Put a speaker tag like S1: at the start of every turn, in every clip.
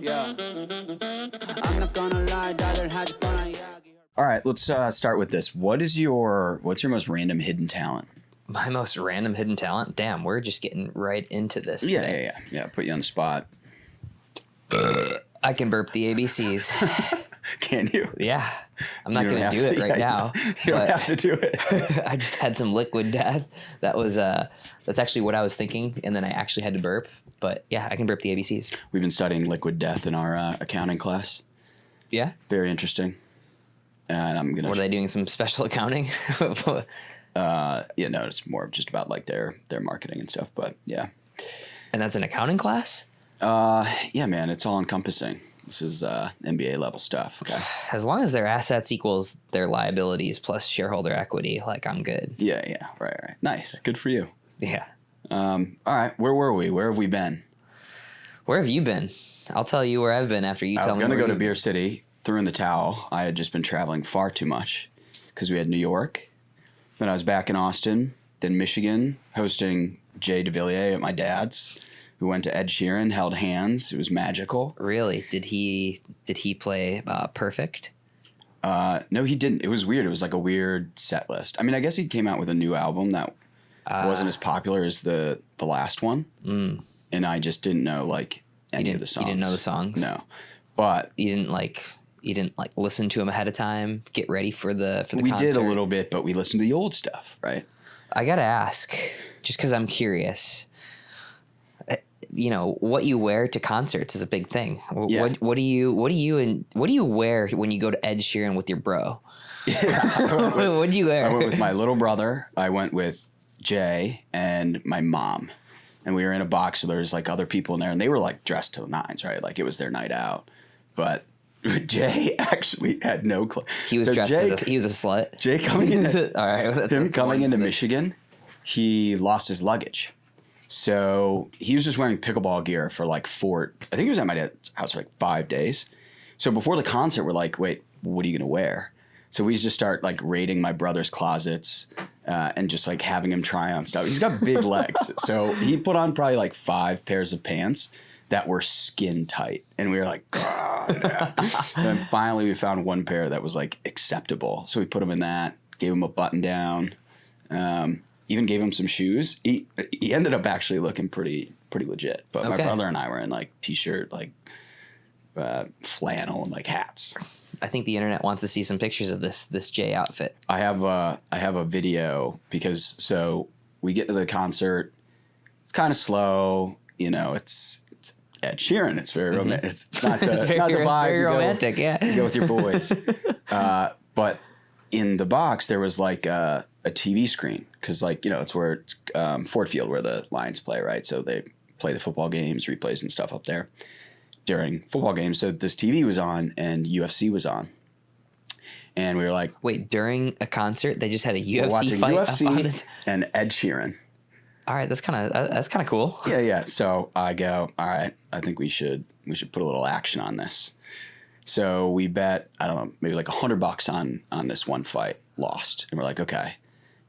S1: Yeah. I'm not gonna lie, 다들 하지 뻔한 이야기.
S2: All right, let's start with this. What's your most random hidden talent?
S3: My most random hidden talent? Damn, we're just getting right into this.
S2: Yeah. Put you on the spot.
S3: I can burp the ABCs.
S2: Can you?
S3: Yeah. I'm not going to do it right now.
S2: You don't have to do it.
S3: I just had some liquid death. That's actually what I was thinking, and then I actually had to burp. But yeah, I can burp the ABCs.
S2: We've been studying liquid death in our accounting class.
S3: Yeah?
S2: Very interesting. And I'm gonna.
S3: What are they doing? Some special accounting?
S2: No, it's more just about like their marketing and stuff. But yeah.
S3: And that's an accounting class?
S2: Yeah, man, it's all encompassing. This is MBA level stuff. Okay.
S3: As long as their assets equals their liabilities plus shareholder equity, like I'm good.
S2: Yeah. Right. Nice. Good for you.
S3: Yeah.
S2: All right. Where were we? Where have we been?
S3: Where have you been? I'll tell you where I've been after you tell me.
S2: I was going to go to Beer City, threw in the towel. I had just been traveling far too much because we had New York. Then I was back in Austin, then Michigan, hosting Jay Devilliers at my dad's. We went to Ed Sheeran, held hands. It was magical.
S3: Really? Did he play perfect?
S2: No, he didn't. It was weird. It was like a weird set list. I mean, I guess he came out with a new album that wasn't as popular as the last one. And I just didn't know like any of the songs.
S3: You didn't know the songs?
S2: No. But
S3: you didn't listen to them ahead of time, get ready for the concert?
S2: We did a little bit, but we listened to the old stuff, right?
S3: I got to ask, just because I'm curious. What you wear to concerts is a big thing.
S2: Yeah.
S3: What do you wear when you go to Ed Sheeran with your bro? What'd you wear?
S2: I went with my little brother. I went with Jay and my mom. And we were in a box, so there's like other people in there, and they were like dressed to the nines, right? Like it was their night out. But Jay actually had no clue.
S3: He was dressed he was a slut.
S2: Jay coming in.
S3: All right,
S2: coming into Michigan, he lost his luggage. So he was just wearing pickleball gear for like I think he was at my dad's house for like 5 days. So before the concert, we're like, wait, what are you going to wear? So we just start like raiding my brother's closets and just like having him try on stuff. He's got big legs. So he put on probably like 5 pairs of pants that were skin tight. And we were like, God. And then finally we found one pair that was like acceptable. So we put him in that, gave him a button down. Even gave him some shoes. He ended up actually looking pretty legit. But my brother and I were in like t-shirt, like flannel and like hats.
S3: I think the internet wants to see some pictures of this Jay outfit.
S2: I have a video because so we get to the concert. It's kind of slow, It's Ed Sheeran. It's very romantic. It's not the vibe.
S3: It's very romantic.
S2: You go with your boys. But in the box there was like a TV screen because it's where it's Ford Field where the Lions play, right? So they play the football games, replays and stuff up there during football games. So this TV was on and UFC was on. And we were like...
S3: Wait, during a concert, they just had a UFC fight
S2: UFC
S3: up on it?
S2: And Ed Sheeran.
S3: All right, that's kind of cool.
S2: Yeah. So I go, all right, I think we should put a little action on this. So we bet, I don't know, maybe like $100 on this one fight, lost. And we're like, okay,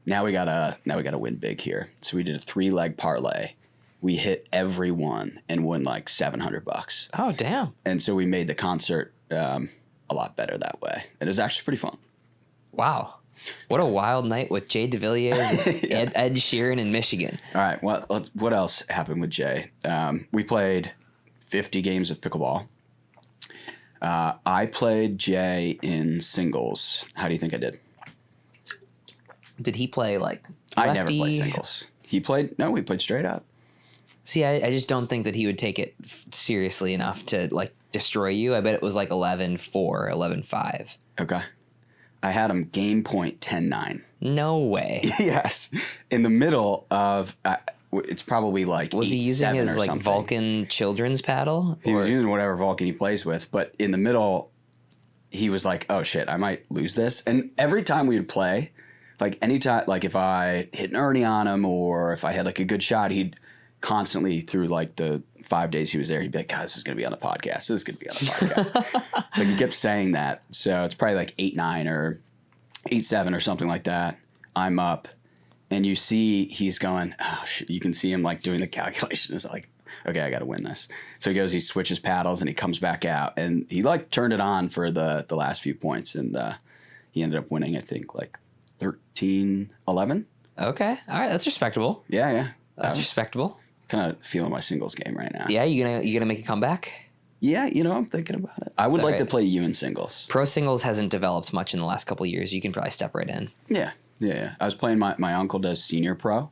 S2: now we gotta win big here. So we did a 3-leg parlay. We hit every one and won like $700.
S3: Oh, damn.
S2: And so we made the concert a lot better that way. It was actually pretty fun.
S3: Wow. What a wild night with Jay Devilliers and Ed Sheeran in Michigan.
S2: All right. Well, what else happened with Jay? We played 50 games of pickleball. I played Jay in singles. How do you think I did?
S3: Did he play like lefty?
S2: I never played singles. We played straight up.
S3: See, I just don't think that he would take it seriously enough to like destroy you. I bet it was like 11-4, 11-5.
S2: Okay. I had him game point 10-9.
S3: No way.
S2: Yes. In the middle of, it's probably like
S3: was he using his like
S2: something.
S3: Vulcan children's paddle?
S2: He was using whatever Vulcan he plays with, but in the middle, he was like, oh shit, I might lose this. And every time we would play, like anytime, like if I hit an Ernie on him or if I had like a good shot, he'd constantly through like the 5 days he was there, he'd be like, God, this is going to be on the podcast. This is going to be on the podcast. Like he kept saying that. So it's probably like 8-9 or 8-7 or something like that. I'm up and you see he's going, oh shit. You can see him like doing the calculations like, okay, I got to win this. So he goes, he switches paddles and he comes back out and he like turned it on for the last few points. And he ended up winning, I think, like 13-11.
S3: Okay. All right. That's respectable.
S2: Yeah.
S3: That's respectable.
S2: Kind of feeling my singles game right now.
S3: Yeah. You gonna make a comeback?
S2: Yeah. I'm thinking about it. I would like to play you in singles.
S3: Pro singles hasn't developed much in the last couple of years. You can probably step right in.
S2: Yeah. I was playing, my uncle does senior pro.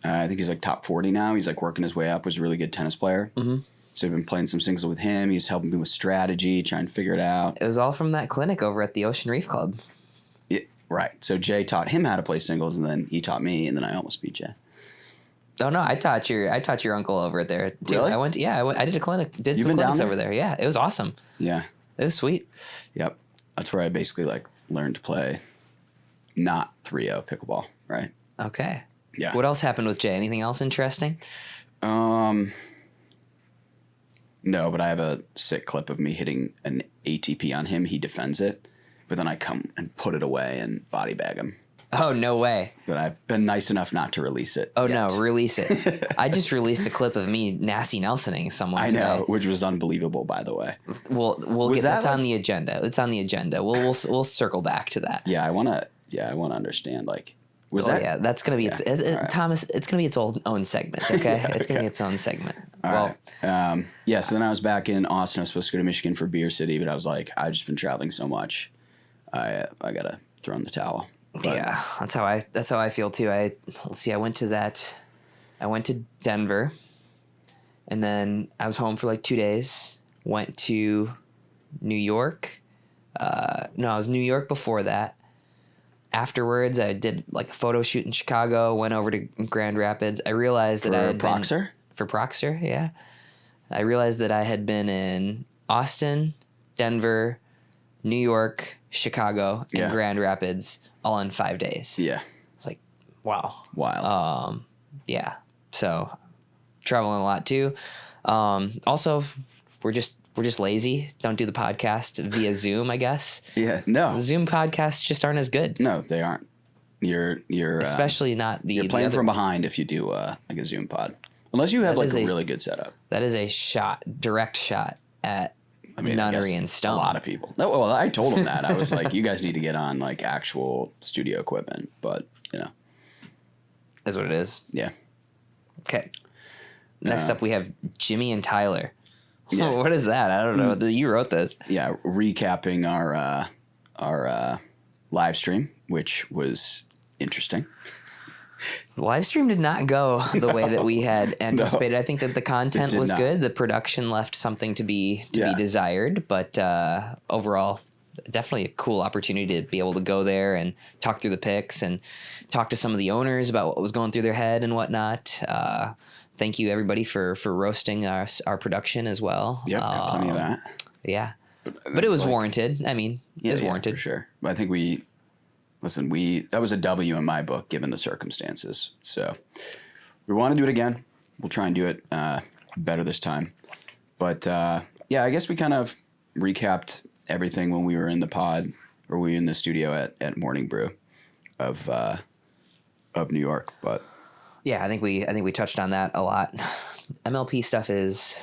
S2: I think he's like top 40 now. He's like working his way up, was a really good tennis player. Mm-hmm. So I've been playing some singles with him. He's helping me with strategy, trying to figure it out.
S3: It was all from that clinic over at the Ocean Reef Club.
S2: Yeah, right. So Jay taught him how to play singles, and then he taught me, and then I almost beat Jay.
S3: Oh no, I taught your uncle over there too.
S2: Really?
S3: I did a clinic, did
S2: You've
S3: some
S2: been
S3: clinics
S2: down
S3: over there. Yeah, it was awesome.
S2: Yeah.
S3: It was sweet.
S2: Yep. That's where I basically like learned to play not 3-0 pickleball, right?
S3: Okay.
S2: Yeah.
S3: What else happened with Jay? Anything else interesting?
S2: No, but I have a sick clip of me hitting an ATP on him. He defends it, but then I come and put it away and body bag him.
S3: Oh, no way.
S2: But I've been nice enough not to release it.
S3: Oh,
S2: yet.
S3: no, release it. I just released a clip of me Nasty Nelsoning someone
S2: I
S3: today.
S2: know, which was unbelievable, by the way.
S3: We'll get that's on the agenda. It's on the agenda. We'll circle back to that.
S2: Yeah, I want to understand, like, was that?
S3: Yeah, that's going to be
S2: right.
S3: Thomas, it's going to be its own segment, okay? It's going to be its own segment.
S2: All right. So then I was back in Austin. I was supposed to go to Michigan for Beer City, but I was like, I've just been traveling so much. I got to throw in the towel. But,
S3: yeah, that's how I feel too. I went to Denver, and then I was home for like 2 days. Went to New York. No, I was New York before that. Afterwards, I did like a photo shoot in Chicago. Went over to Grand Rapids. I realized that I had
S2: ProXR?
S3: For ProXR, yeah. I realized that I had been in Austin, Denver, New York, Chicago, and Grand Rapids all in 5 days.
S2: Yeah.
S3: It's like, wow.
S2: Wild.
S3: Yeah. So traveling a lot too. Also, we're just lazy. Don't do the podcast via Zoom, I guess.
S2: Yeah. No.
S3: Zoom podcasts just aren't as good.
S2: No, they aren't. You're
S3: especially not the.
S2: You're playing
S3: the other,
S2: from behind if you do like a Zoom pod, unless you have like a really good setup.
S3: That is a direct shot at nunnery and stone.
S2: A lot of people. No, well, I told them that. I was like, you guys need to get on like actual studio equipment, but
S3: is what it is.
S2: Yeah.
S3: Okay. Next up, we have Jimmy and Tyler.
S2: Yeah.
S3: What is that? I don't know. You wrote this.
S2: Yeah, recapping our live stream, which was interesting.
S3: The live stream did not go the way that we had anticipated. No, I think that the content was good. The production left something to be desired, but overall, definitely a cool opportunity to be able to go there and talk through the picks and talk to some of the owners about what was going through their head and whatnot. Thank you, everybody, for roasting our production as well.
S2: Yep, got plenty of that.
S3: Yeah, but it was warranted. I mean, it was warranted
S2: for sure. But I think that was a W in my book, given the circumstances. So we want to do it again. We'll try and do it better this time. But I guess we kind of recapped everything when we were in the pod, or we were in the studio at Morning Brew of New York. But
S3: yeah, I think we touched on that a lot. MLP stuff is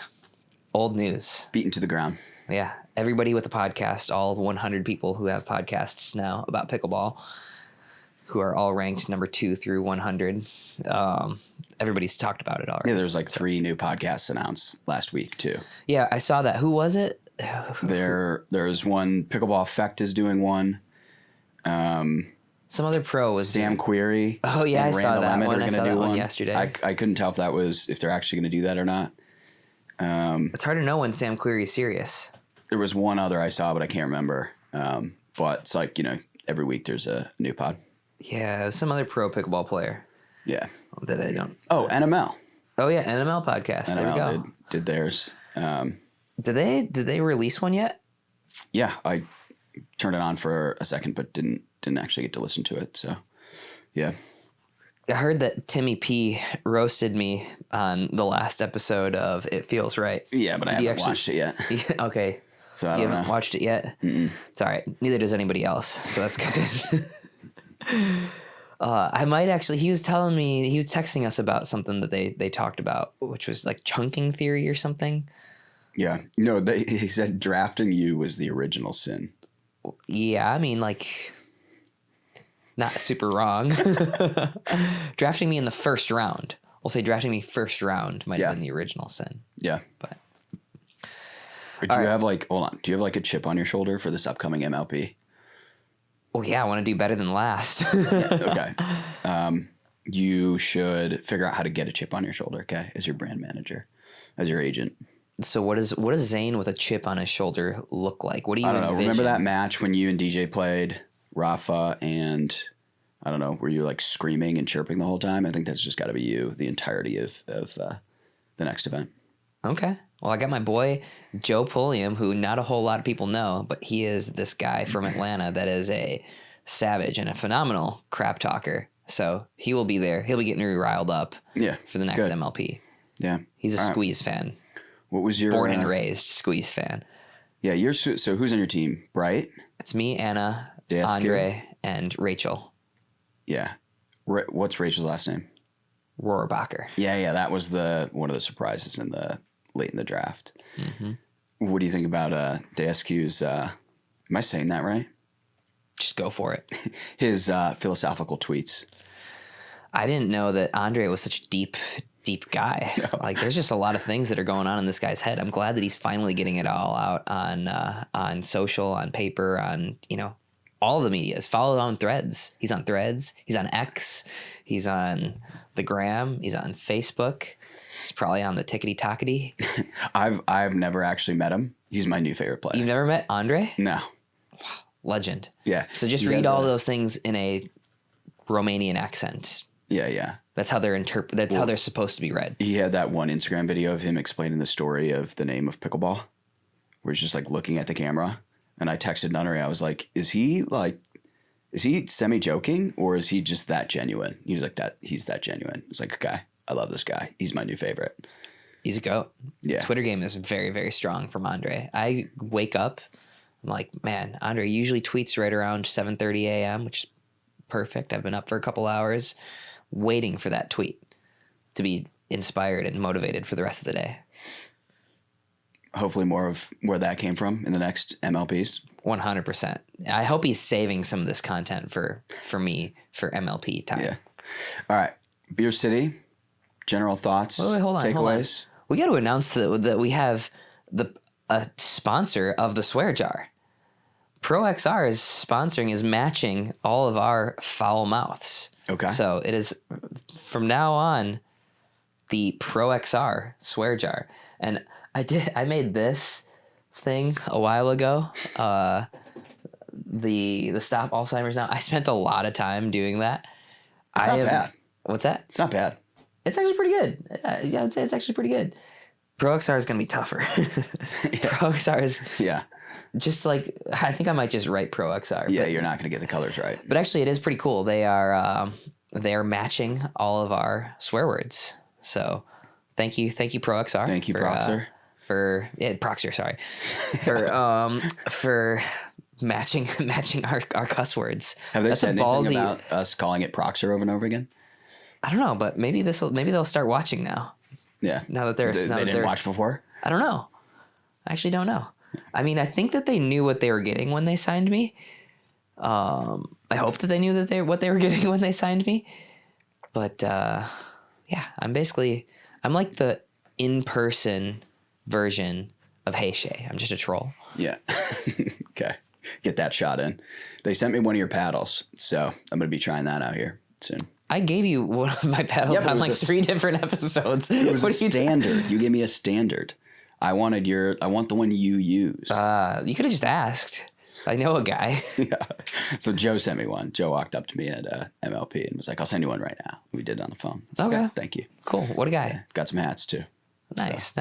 S3: old news.
S2: Beaten to the ground.
S3: Yeah. Everybody with a podcast, all 100 people who have podcasts now about pickleball, who are all ranked number 2 through 100. Everybody's talked about it already.
S2: Yeah, there was like 3 new podcasts announced last week too.
S3: Yeah, I saw that. Who was it?
S2: There's one. Pickleball Effect is doing one.
S3: Some other pro was
S2: Sam Query.
S3: Oh yeah, I saw that one. I saw that one yesterday.
S2: I couldn't tell if they're actually going to do that or not.
S3: It's hard to know when Sam Query's serious.
S2: There was one other I saw, but I can't remember. But it's like, every week there's a new pod.
S3: Yeah, some other pro pickleball player.
S2: Yeah.
S3: That I don't.
S2: Oh, NML.
S3: Oh yeah, NML podcast.
S2: NML
S3: there we go.
S2: Did theirs.
S3: Did they release one yet?
S2: Yeah, I turned it on for a second, but didn't actually get to listen to it. So, yeah.
S3: I heard that Timmy P roasted me on the last episode of It Feels Right.
S2: Yeah, but I haven't watched it yet.
S3: Okay.
S2: So I don't know.
S3: You haven't watched it yet? Mm-mm. It's all right. Neither does anybody else, so that's good. I might actually. He was telling me, he was texting us about something that they talked about, which was like chunking theory or something.
S2: Yeah. No, he said drafting you was the original sin.
S3: Yeah, I mean, like, not super wrong. Drafting me in the first round. We'll say drafting me first round might have been the original sin.
S2: Yeah.
S3: But
S2: or do you have like, hold on, do you have like a chip on your shoulder for this upcoming MLP?
S3: well, yeah, I want to do better than last.
S2: Okay. You should figure out how to get a chip on your shoulder, okay, as your brand manager, as your agent.
S3: So what does Zane with a chip on his shoulder look like? What do you
S2: I don't know.
S3: envision?
S2: Remember that match when you and DJ played Rafa and I don't know, were you like screaming and chirping the whole time? I think that's just got to be you the entirety of the next event.
S3: Okay. Well, I got my boy Joe Pulliam, who not a whole lot of people know, but he is this guy from Atlanta that is a savage and a phenomenal crap talker. So he will be there. He'll be getting me riled up for the next MLP.
S2: Yeah.
S3: He's a Squeeze fan.
S2: What was your...
S3: Born and raised Squeeze fan.
S2: Yeah, so who's on your team? Bright?
S3: It's me, Anna,
S2: Deaskew?
S3: Andre, and Rachel.
S2: Yeah. What's Rachel's last name?
S3: Rohrabacher.
S2: Yeah, that was one of the surprises late in the draft.
S3: Mm-hmm.
S2: What do you think about Deaskew's, am I saying that right?
S3: Just go for it.
S2: His philosophical tweets.
S3: I didn't know that Andre was such a deep guy. No. Like, there's just a lot of things that are going on in this guy's head. I'm glad that he's finally getting it all out on social, on paper, on, all the medias. Follow on Threads. He's on Threads. He's on X. He's on the Gram. He's on Facebook. He's probably on the Tickety Tockety.
S2: I've never actually met him. He's my new favorite player.
S3: You've never met Andre?
S2: No.
S3: Wow. Legend.
S2: Yeah.
S3: So just read all those things in a Romanian accent.
S2: Yeah.
S3: That's how they're how they're supposed to be read.
S2: He had that one Instagram video of him explaining the story of the name of pickleball, where he's just like looking at the camera. And I texted Nunnery. I was like, is he semi joking or is he just that genuine? He was like, he's that genuine. It's like, okay, I love this guy. He's my new favorite.
S3: He's a goat.
S2: Yeah.
S3: The Twitter game is very, very strong from Andre. I wake up, I'm like, man, Andre usually tweets right around 7:30 a.m., which is perfect. I've been up for a couple hours waiting for that tweet to be inspired and motivated for the rest of the day.
S2: Hopefully more of where that came from in the next MLPs.
S3: 100%. I hope he's saving some of this content for me for MLP time.
S2: Yeah. All right. Beer City, general thoughts,
S3: wait, hold on.
S2: takeaways.
S3: We got to announce that we have a sponsor of the swear jar. ProXR is matching all of our foul mouths.
S2: Okay.
S3: So it is from now on the ProXR swear jar. And I made this thing a while ago. The Stop Alzheimer's Now. I spent a lot of time doing that.
S2: It's not bad.
S3: What's that?
S2: It's not bad.
S3: It's actually pretty good. Yeah, I would say it's actually pretty good. ProXR is going to be tougher. ProXR is just like, I think I might just write ProXR.
S2: Yeah, you're not going to get the colors right.
S3: But actually, it is pretty cool. They are matching all of our swear words. So thank you ProXR.
S2: Thank you, ProXR.
S3: ProXR, sorry. For matching our cuss words.
S2: Have they said anything about us calling it ProXR over and over again?
S3: I don't know, but maybe they'll start watching now.
S2: Yeah.
S3: Now that
S2: they didn't watch before?
S3: I don't know. I actually don't know. I mean, I think that they knew what they were getting when they signed me. I hope that they knew what they were getting when they signed me. But yeah, I'm like the in-person version of Hey Shay. I'm just a troll.
S2: Yeah. Okay. Get that shot in. They sent me one of your paddles, so I'm going to be trying that out here soon.
S3: I gave you one of my paddles on like 3 different episodes.
S2: It was a standard. You gave me a standard. I want the one you use.
S3: You could have just asked. I know a guy.
S2: Yeah. So Joe sent me one. Joe walked up to me at MLP and was like, I'll send you one right now. We did it on the phone.
S3: Okay.
S2: Thank you.
S3: Cool. What a guy.
S2: Yeah. Got some hats too.
S3: Nice.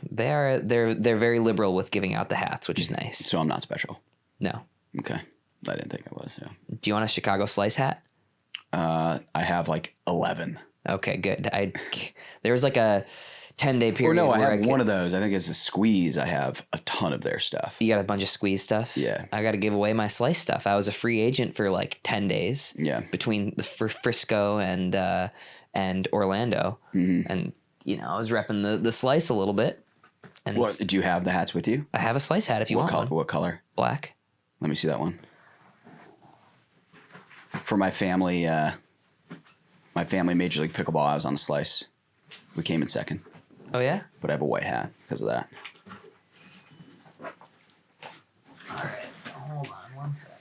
S3: They're very liberal with giving out the hats, which is nice.
S2: So I'm not special.
S3: No.
S2: Okay. I didn't think I was. Yeah.
S3: Do you want a Chicago Slice hat? I
S2: have like 11.
S3: Okay, good. There was like a 10-day period.
S2: Or no, I
S3: where
S2: have one of those. I think it's a Squeeze. I have a ton of their stuff.
S3: You got a bunch of Squeeze stuff?
S2: Yeah.
S3: I got to give away my Slice stuff. I was a free agent for like 10 days.
S2: Yeah.
S3: Between the Frisco and Orlando. Mm-hmm. And, you know, I was repping the Slice a little bit. And
S2: what, do you have the hats with you?
S3: I have a Slice hat if you want one.
S2: What color?
S3: Black.
S2: Let me see that one. For my family Major League Pickleball, I was on the Slice. We came in second.
S3: Oh, yeah?
S2: But I have a white hat because of that.
S3: All right. Hold on one sec.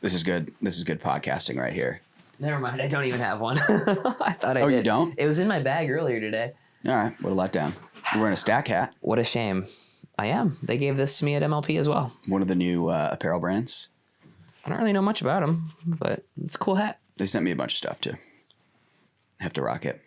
S2: This is good. This is good podcasting right here.
S3: Never mind. I don't even have one. I thought I did.
S2: Oh, you don't?
S3: It was in my bag earlier today.
S2: All right. What a letdown. You're wearing a Stack hat.
S3: What a shame. I am. They gave this to me at MLP as well.
S2: One of the new apparel brands.
S3: I don't really know much about them, but it's a cool hat.
S2: They sent me a bunch of stuff too. I have to rock it.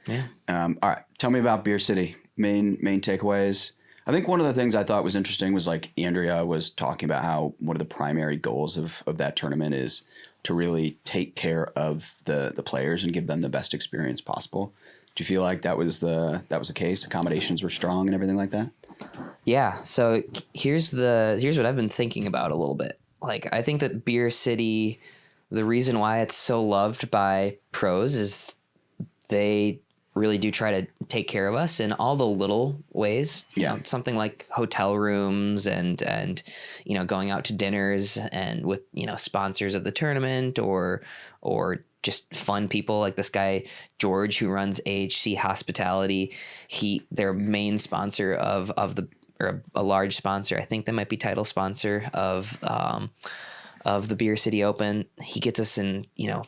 S3: Yeah.
S2: All right. Tell me about Beer City. Main takeaways. I think one of the things I thought was interesting was like Andrea was talking about how one of the primary goals of that tournament is to really take care of the players and give them the best experience possible. Do you feel like that was the case? Accommodations were strong and everything like that?
S3: Yeah. So here's what I've been thinking about a little bit. Like, I think that Beer City, the reason why it's so loved by pros is they really do try to take care of us in all the little ways.
S2: Yeah.
S3: You know, something like hotel rooms and you know, going out to dinners and with, you know, sponsors of the tournament or just fun people like this guy George who runs AHC Hospitality. Their main sponsor of a large sponsor. I think they might be title sponsor of the Beer City Open. He gets us in, you know,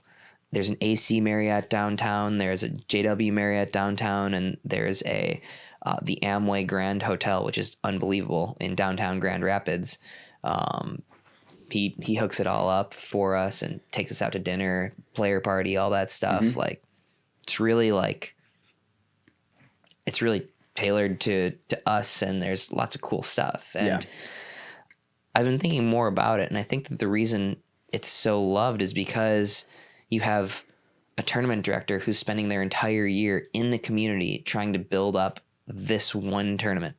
S3: there's an AC Marriott downtown, there's a JW Marriott downtown, and there's the Amway Grand Hotel, which is unbelievable in downtown Grand Rapids. He hooks it all up for us and takes us out to dinner, player party, all that stuff. Mm-hmm. Like, it's really tailored to us, and there's lots of cool stuff. And yeah. I've been thinking more about it, and I think that the reason it's so loved is because you have a tournament director who's spending their entire year in the community trying to build up this one tournament.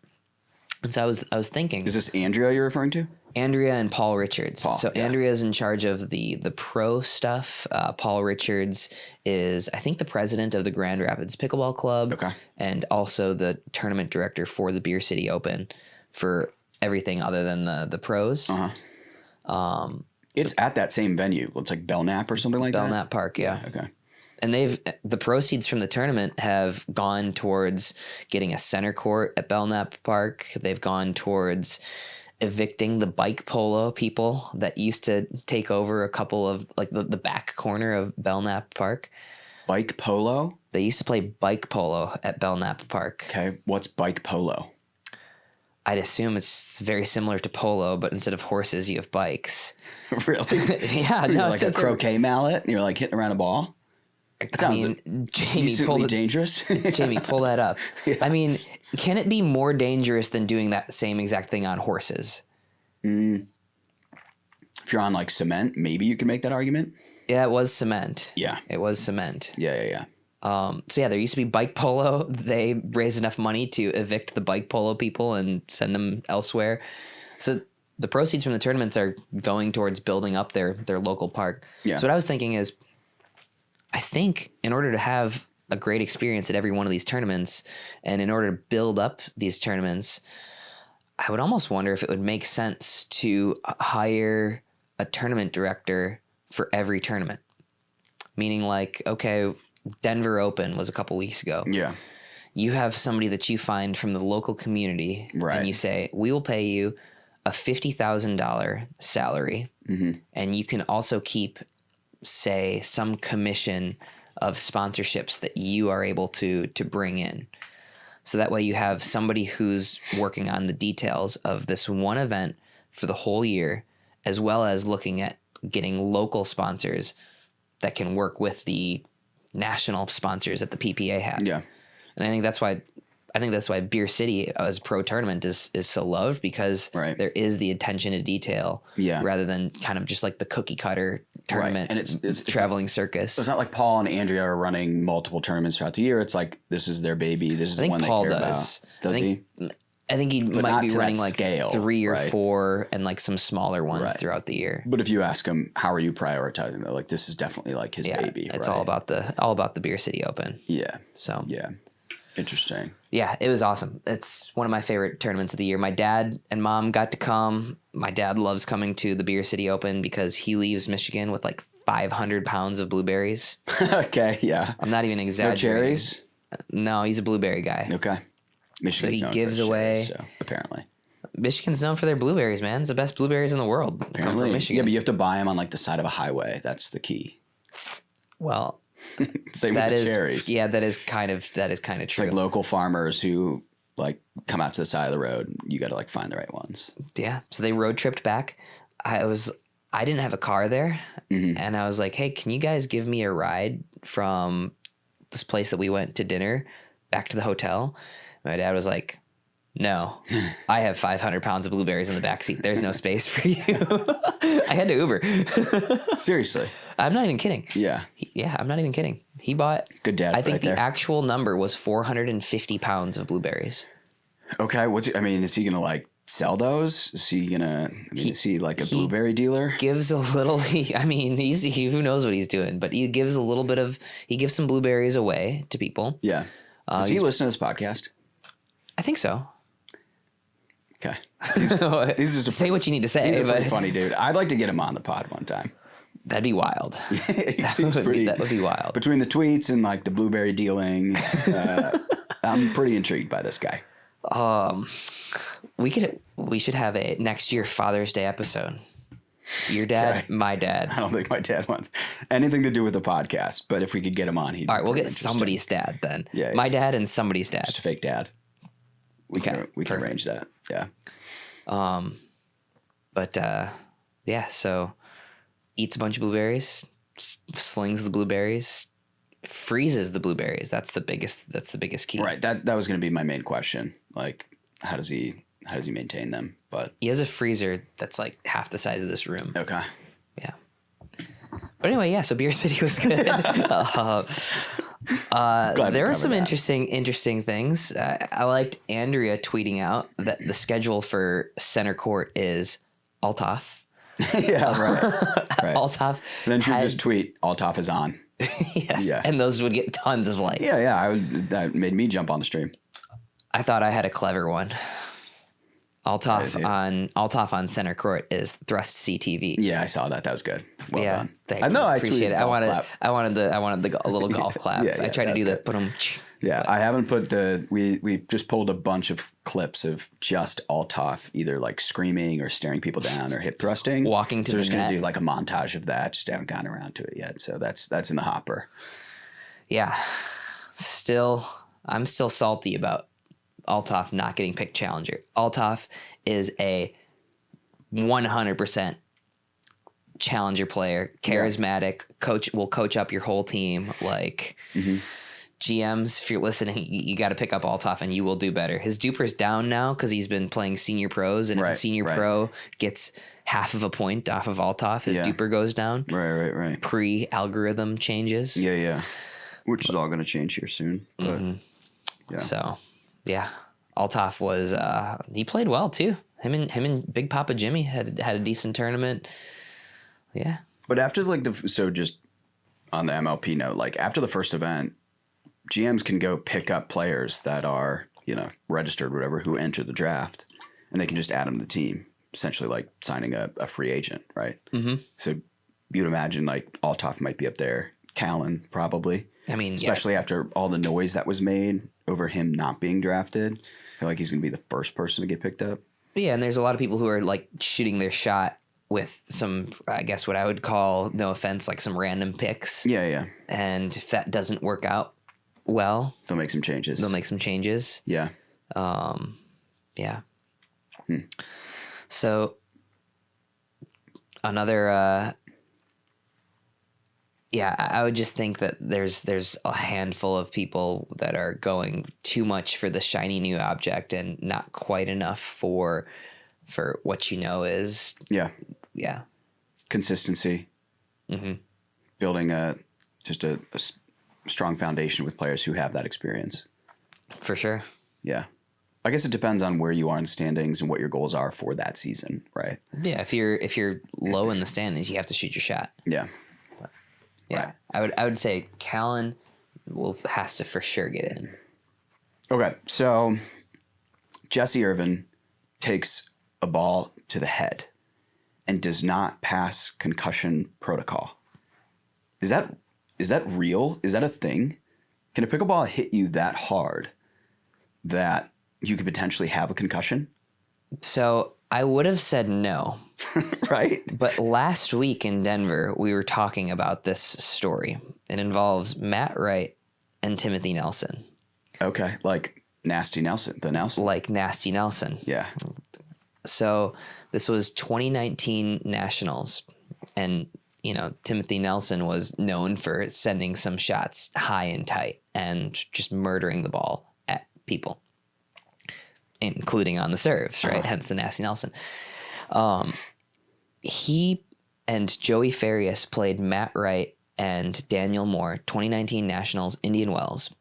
S3: And so I was thinking,
S2: is this Andrea you're referring to?
S3: Andrea and Paul Richards. So
S2: yeah.
S3: Andrea's in charge of the pro stuff. Paul Richards is, I think, the president of the Grand Rapids Pickleball Club.
S2: Okay.
S3: And also the tournament director for the Beer City Open for everything other than the pros.
S2: Uh-huh. It's at that same venue. It's like Belknap or something like that?
S3: Belknap Park, yeah.
S2: Okay.
S3: And the proceeds from the tournament have gone towards getting a center court at Belknap Park. They've gone towards evicting the bike polo people that used to take over a couple of, like, the back corner of Belknap Park.
S2: Bike polo?
S3: They used to play bike polo at Belknap Park.
S2: Okay. What's bike polo?
S3: I'd assume it's very similar to polo, but instead of horses, you have bikes.
S2: Really?
S3: Yeah.
S2: You're
S3: No,
S2: like a croquet mallet and you're like hitting around a ball? That sounds decently dangerous.
S3: Jamie, pull that up.
S2: Yeah.
S3: I mean, can it be more dangerous than doing that same exact thing on horses?
S2: If you're on like cement, maybe you can make that argument.
S3: Yeah, it was cement.
S2: Yeah.
S3: It was cement.
S2: Yeah.
S3: So yeah, there used to be bike polo. They raised enough money to evict the bike polo people and send them elsewhere. So the proceeds from the tournaments are going towards building up their local park.
S2: Yeah.
S3: So what I was thinking is, I think in order to have a great experience at every one of these tournaments, and in order to build up these tournaments, I would almost wonder if it would make sense to hire a tournament director for every tournament. Meaning, like, okay, Denver Open was a couple weeks ago.
S2: Yeah.
S3: You have somebody that you find from the local community,
S2: right,
S3: and you say, we will pay you a $50,000 salary,
S2: mm-hmm,
S3: and you can also keep, say, some commission of sponsorships that you are able to bring in. So that way you have somebody who's working on the details of this one event for the whole year, as well as looking at getting local sponsors that can work with the national sponsors that the PPA have.
S2: Yeah.
S3: And I think that's why Beer City as a pro tournament is so loved, because
S2: right,
S3: there is the attention to detail,
S2: yeah,
S3: rather than kind of just like the cookie cutter tournament,
S2: and it's
S3: traveling circus.
S2: So it's not like Paul and Andrea are running multiple tournaments throughout the year. It's like this is their baby. This is the one
S3: Paul
S2: they care
S3: does.
S2: about. Does he?
S3: I think he
S2: But
S3: might
S2: not
S3: be
S2: to
S3: running
S2: that
S3: like
S2: scale,
S3: 3 or
S2: right?
S3: 4 and like some smaller ones
S2: Right.
S3: throughout the year.
S2: But if you ask him, how are you prioritizing that? Like this is definitely like his baby.
S3: It's
S2: right?
S3: all about the Beer City Open.
S2: Yeah.
S3: So
S2: Yeah. Interesting.
S3: yeah, it was awesome. It's one of my favorite tournaments of the year. My dad and mom got to come. My dad loves coming to the Beer City Open because he leaves Michigan with like 500 pounds of blueberries.
S2: Okay. Yeah.
S3: I'm not even
S2: No
S3: exaggerating.
S2: cherries.
S3: No, he's a blueberry guy.
S2: Okay. Michigan's
S3: he
S2: known
S3: gives
S2: for its
S3: away-
S2: cherries, so apparently.
S3: Michigan's known for their blueberries, man. It's the best blueberries in the world. Come
S2: Apparently.
S3: from Michigan.
S2: Yeah, but you have to buy them on like the side of a highway. That's the key.
S3: Well,
S2: Same
S3: that
S2: with
S3: is
S2: the cherries.
S3: yeah, that is kind of
S2: It's
S3: true.
S2: like local farmers who like come out to the side of the road. You got to like find the right ones.
S3: Yeah. So they road tripped back. I didn't have a car there, and I was like, "Hey, can you guys give me a ride from this place that we went to dinner back to the hotel?" My dad was like, "No, I have 500 pounds of blueberries in the back seat. There's no space for you." I had to Uber.
S2: Seriously.
S3: I'm not even kidding.
S2: Yeah.
S3: Yeah, I'm not even kidding. He bought.
S2: Good dad
S3: I think
S2: right
S3: the
S2: there.
S3: actual number was 450 pounds of blueberries.
S2: Okay. Is he going to like sell those? Is he going to, is he like a blueberry dealer?
S3: Gives a little. Who knows what he's doing, but he gives a little bit of. He gives some blueberries away to people.
S2: Yeah. Does he listen to this podcast?
S3: I think so.
S2: Okay. He's just
S3: Say what you need to say,
S2: He's a
S3: but
S2: pretty funny dude. I'd like to get him on the pod one time.
S3: that'd be wild.
S2: He seems pretty.
S3: That would be wild.
S2: Between the tweets and like the blueberry dealing, I'm pretty intrigued by this guy.
S3: We should have a next year Father's Day episode. Your dad,
S2: Okay.
S3: my dad.
S2: I don't think my dad wants anything to do with the podcast, but if we could get him on, he'd
S3: All right, we'll
S2: be
S3: get
S2: pretty interesting.
S3: somebody's dad then.
S2: Yeah,
S3: My
S2: yeah.
S3: dad and somebody's dad.
S2: Just a fake dad. We can
S3: perfect.
S2: arrange that. Yeah.
S3: But yeah, so eats a bunch of blueberries, slings the blueberries, freezes the blueberries. That's the biggest key.
S2: Right. That was going to be my main question. Like, how does he maintain them? But
S3: He has a freezer that's like half the size of this room.
S2: okay.
S3: Yeah. But anyway, yeah. So Beer City was good. There were some interesting things. I liked Andrea tweeting out that the schedule for center court is Althoff.
S2: Yeah. Right.
S3: Althoff.
S2: And then she
S3: had-
S2: just tweet, Althoff is on.
S3: yes,
S2: Yeah.
S3: and those would get tons of likes.
S2: Yeah. That made me jump on the stream.
S3: I thought I had a clever one.
S2: Crazy.
S3: Althoff on center court is thrust CTV.
S2: Yeah, I saw that. That was good. Well
S3: Yeah,
S2: done.
S3: thank
S2: I
S3: you.
S2: know. I
S3: Appreciate
S2: tweeted
S3: it.
S2: golf clap.
S3: I wanted a little golf clap.
S2: yeah,
S3: I tried to
S2: that
S3: do
S2: was
S3: that, but
S2: Yeah, I haven't put we just pulled a bunch of clips of just Althoff either like screaming or staring people down or hip thrusting.
S3: Walking to
S2: so
S3: the
S2: we're just
S3: net.
S2: gonna do like a montage of that. Just haven't gotten around to it yet. So that's in the hopper.
S3: yeah. I'm still salty about Althoff not getting picked challenger. Althoff is a 100% challenger player, charismatic, will coach up your whole team. Like GMs, if you're listening, you got to pick up Althoff and you will do better. His duper's down now because he's been playing senior pros, and if a senior pro gets half of a point off of Althoff, his duper goes down.
S2: Right.
S3: Pre-algorithm changes.
S2: Yeah. Which is all gonna change here soon. But yeah.
S3: So, yeah, Althoff was he played well too. Him and Big Papa Jimmy had a decent tournament. Yeah.
S2: But after like just on the MLP note, like after the first event, GMs can go pick up players that are, registered, whatever, who enter the draft, and they can just add them to the team, essentially like signing a free agent, right? Mm-hmm. So you'd imagine like Althoff might be up there, Callan probably.
S3: I mean,
S2: especially after all the noise that was made over him not being drafted. I feel like he's going to be the first person to get picked up.
S3: Yeah, and there's a lot of people who are like shooting their shot with some, I guess what I would call, no offense, like some random picks.
S2: Yeah.
S3: And if that doesn't work out well,
S2: They'll make some changes. Yeah.
S3: Yeah. So another, I would just think that there's a handful of people that are going too much for the shiny new object and not quite enough for what is.
S2: Yeah.
S3: Yeah.
S2: Consistency. Building a strong foundation with players who have that experience.
S3: For sure.
S2: Yeah. I guess it depends on where you are in the standings and what your goals are for that season, right?
S3: Yeah, if you're low in the standings, you have to shoot your shot.
S2: Yeah.
S3: Yeah.
S2: Right.
S3: I would say Callan has to for sure get in.
S2: Okay, so Jesse Irvin takes a ball to the head and does not pass concussion protocol. Is that real? Is that a thing? Can a pickleball hit you that hard that you could potentially have a concussion?
S3: So I would have said no.
S2: Right?
S3: But last week in Denver, we were talking about this story. It involves Matt Wright and Timothy Nelson.
S2: Okay, like Nasty Nelson, the Nelson.
S3: Like Nasty Nelson.
S2: Yeah.
S3: So this was 2019 Nationals. And, Timothy Nelson was known for sending some shots high and tight and just murdering the ball at people, including on the serves, right? Hence the Nasty Nelson. He and Joey Farias played Matt Wright and Daniel Moore, 2019 Nationals, Indian Wells.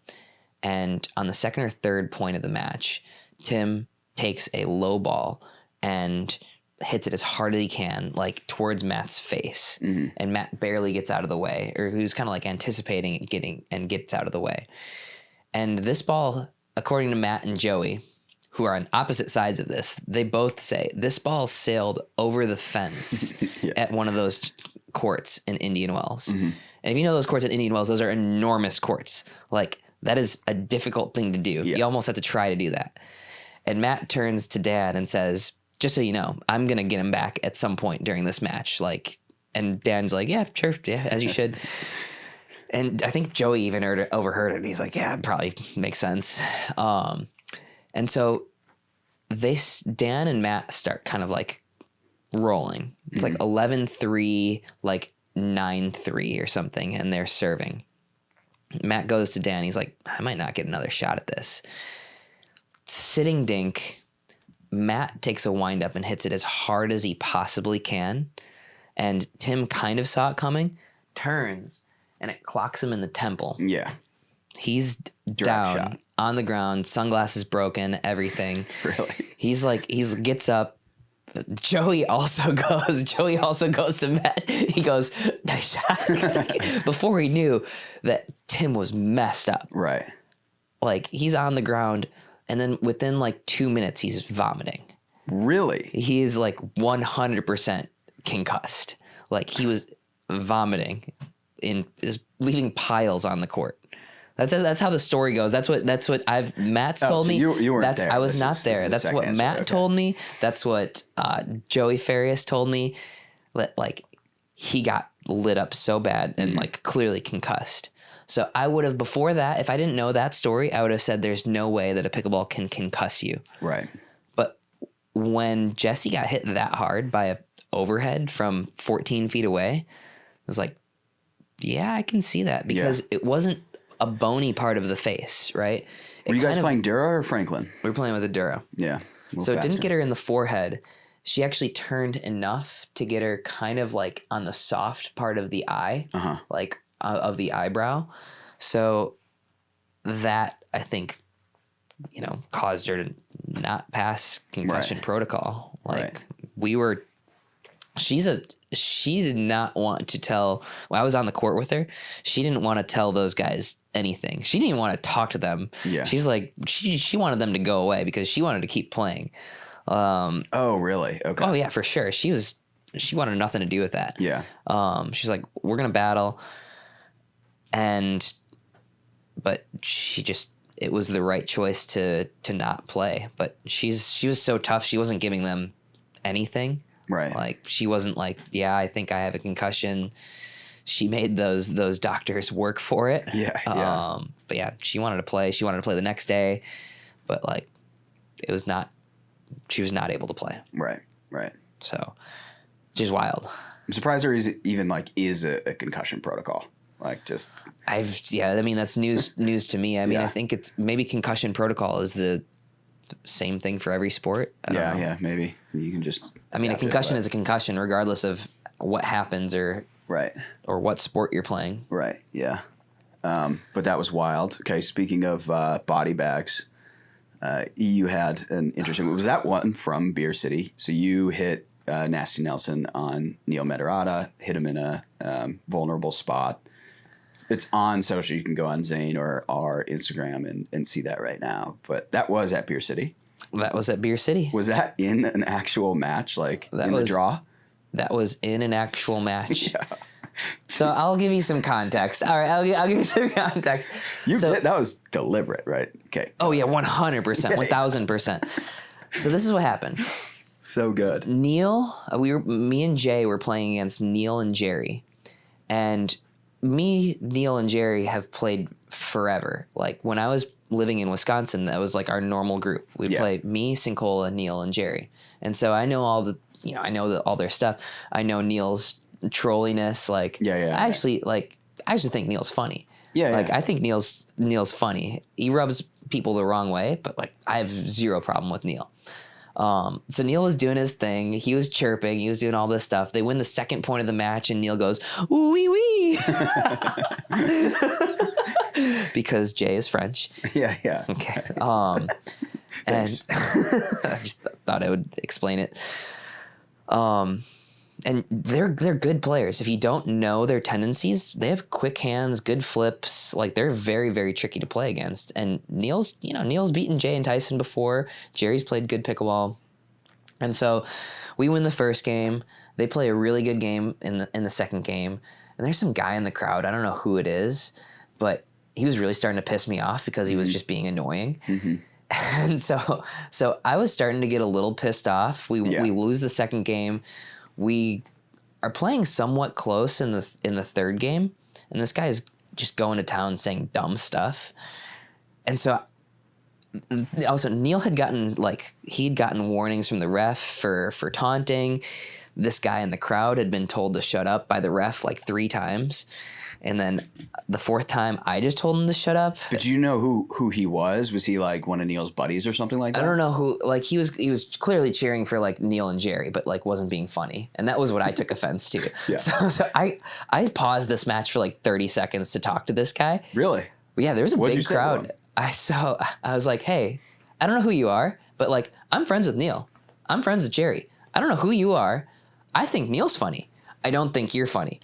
S3: And on the second or third point of the match, Tim takes a low ball and hits it as hard as he can, like towards Matt's face. Mm-hmm. And Matt barely gets out of the way, or who's kind of like anticipating it gets out of the way. And this ball, according to Matt and Joey, who are on opposite sides of this, they both say this ball sailed over the fence at one of those courts in Indian Wells. Mm-hmm. And if you know those courts in Indian Wells, those are enormous courts. Like, that is a difficult thing to do. Yeah. You almost have to try to do that. And Matt turns to Dan and says, just so you know, I'm going to get him back at some point during this match. And Dan's like, yeah, sure. Yeah, as you should. And I think Joey even overheard it. He's like, yeah, it probably makes sense. And so Dan and Matt start kind of like rolling. It's like 11-3, like 9-3 or something. And they're serving. Matt goes to Dan. He's like, I might not get another shot at this. Sitting dink, Matt takes a wind up and hits it as hard as he possibly can. And Tim kind of saw it coming, turns, and it clocks him in the temple.
S2: Yeah.
S3: He's down on the ground, sunglasses broken, everything.
S2: Really?
S3: He gets up. Joey also goes to Matt. He goes, nice shot. Before he knew that Tim was messed up.
S2: Right.
S3: Like, he's on the ground, and then within like 2 minutes, he's vomiting.
S2: Really?
S3: He is like 100% concussed. Like, he was vomiting is leaving piles on the court. That's how the story goes. That's what Matt's told me.
S2: You weren't there.
S3: I was not there. That's what Matt told me. That's what Joey Farias told me. Like, he got lit up so bad and like clearly concussed. So I would have, before that, if I didn't know that story, I would have said there's no way that a pickleball can concuss you.
S2: Right.
S3: But when Jesse got hit that hard by a overhead from 14 feet away, I was like, yeah, I can see that, because it wasn't a bony part of the face, right?
S2: Were you guys playing Dura or Franklin?
S3: We were playing with a Dura.
S2: Yeah.
S3: So it didn't get her in the forehead. She actually turned enough to get her kind of like on the soft part of the eye, like of the eyebrow. So that, I think, caused her to not pass concussion protocol. Like, she did not want to tell, when I was on the court with her, she didn't want to tell those guys anything. She didn't even want to talk to them. Yeah. She's like, she wanted them to go away because she wanted to keep playing.
S2: Oh, really? Okay.
S3: Oh yeah, for sure. She wanted nothing to do with that.
S2: Yeah.
S3: She's like, we're going to battle. But it was the right choice to not play. But she was so tough. She wasn't giving them anything.
S2: Right.
S3: Like, she wasn't like, yeah, I think I have a concussion. She made those doctors work for it.
S2: Yeah.
S3: But yeah, she wanted to play. She wanted to play the next day, but like, she was not able to play.
S2: Right.
S3: So, just wild.
S2: I'm surprised there is a concussion protocol. Like, just.
S3: I mean, that's news to me. I mean, I think it's maybe concussion protocol is the same thing for every sport. I don't know.
S2: Maybe you can just.
S3: I mean, a concussion is a concussion, regardless of what happens or
S2: Right.
S3: or what sport you're playing.
S2: Right. Yeah. But that was wild. Okay. Speaking of body bags, you had an interesting. Was that one from Beer City? So you hit Nasty Nelson on Neil Medarata, hit him in a vulnerable spot. It's on social. You can go on Zane or our Instagram and see that right now. But that was at Beer City.
S3: That was at Beer City.
S2: Was that in an actual match, like the draw?
S3: That was in an actual match.
S2: Yeah.
S3: So I'll give you some context. All right, I'll give you some context.
S2: That was deliberate, right? Okay.
S3: Oh yeah, 100%, 1000%. So this is what happened.
S2: So good.
S3: Neil, me and Jay were playing against Neil and Jerry, and Neil and Jerry have played forever. Like when I was living in Wisconsin, that was like our normal group. We'd play me, Sincola, Neil, and Jerry, and so I know all all their stuff. I know Neil's trolliness. Like I actually think Neil's funny. I think Neil's funny. He rubs people the wrong way, but like I have zero problem with Neil. So Neil was doing his thing. He was chirping. He was doing all this stuff. They win the second point of the match, and Neil goes, "Ooh wee wee," because Jay is French.
S2: Yeah.
S3: Okay. And I just thought I would explain it. And they're good players. If you don't know their tendencies, they have quick hands, good flips. Like they're very, very tricky to play against. And Neil's beaten Jay and Tyson before. Jerry's played good pickleball, and so we win the first game. They play a really good game in the second game. And there's some guy in the crowd. I don't know who it is, but he was really starting to piss me off because he was just being annoying. Mm-hmm. And so I was starting to get a little pissed off. We lose the second game. We are playing somewhat close in the third game, and this guy's just going to town saying dumb stuff. And so also Neil had gotten warnings from the ref for taunting. This guy in the crowd had been told to shut up by the ref like 3 times. And then the fourth time, I just told him to shut up.
S2: But do you know who he was? Was he like one of Neil's buddies or something like that?
S3: I don't know who. Like he was clearly cheering for like Neil and Jerry, but like wasn't being funny, and that was what I took offense to.
S2: Yeah.
S3: So I paused this match for like 30 seconds to talk to this guy.
S2: Really?
S3: Yeah, there was a big crowd. I was like, hey, I don't know who you are, but like I'm friends with Neil. I'm friends with Jerry. I don't know who you are. I think Neil's funny. I don't think you're funny.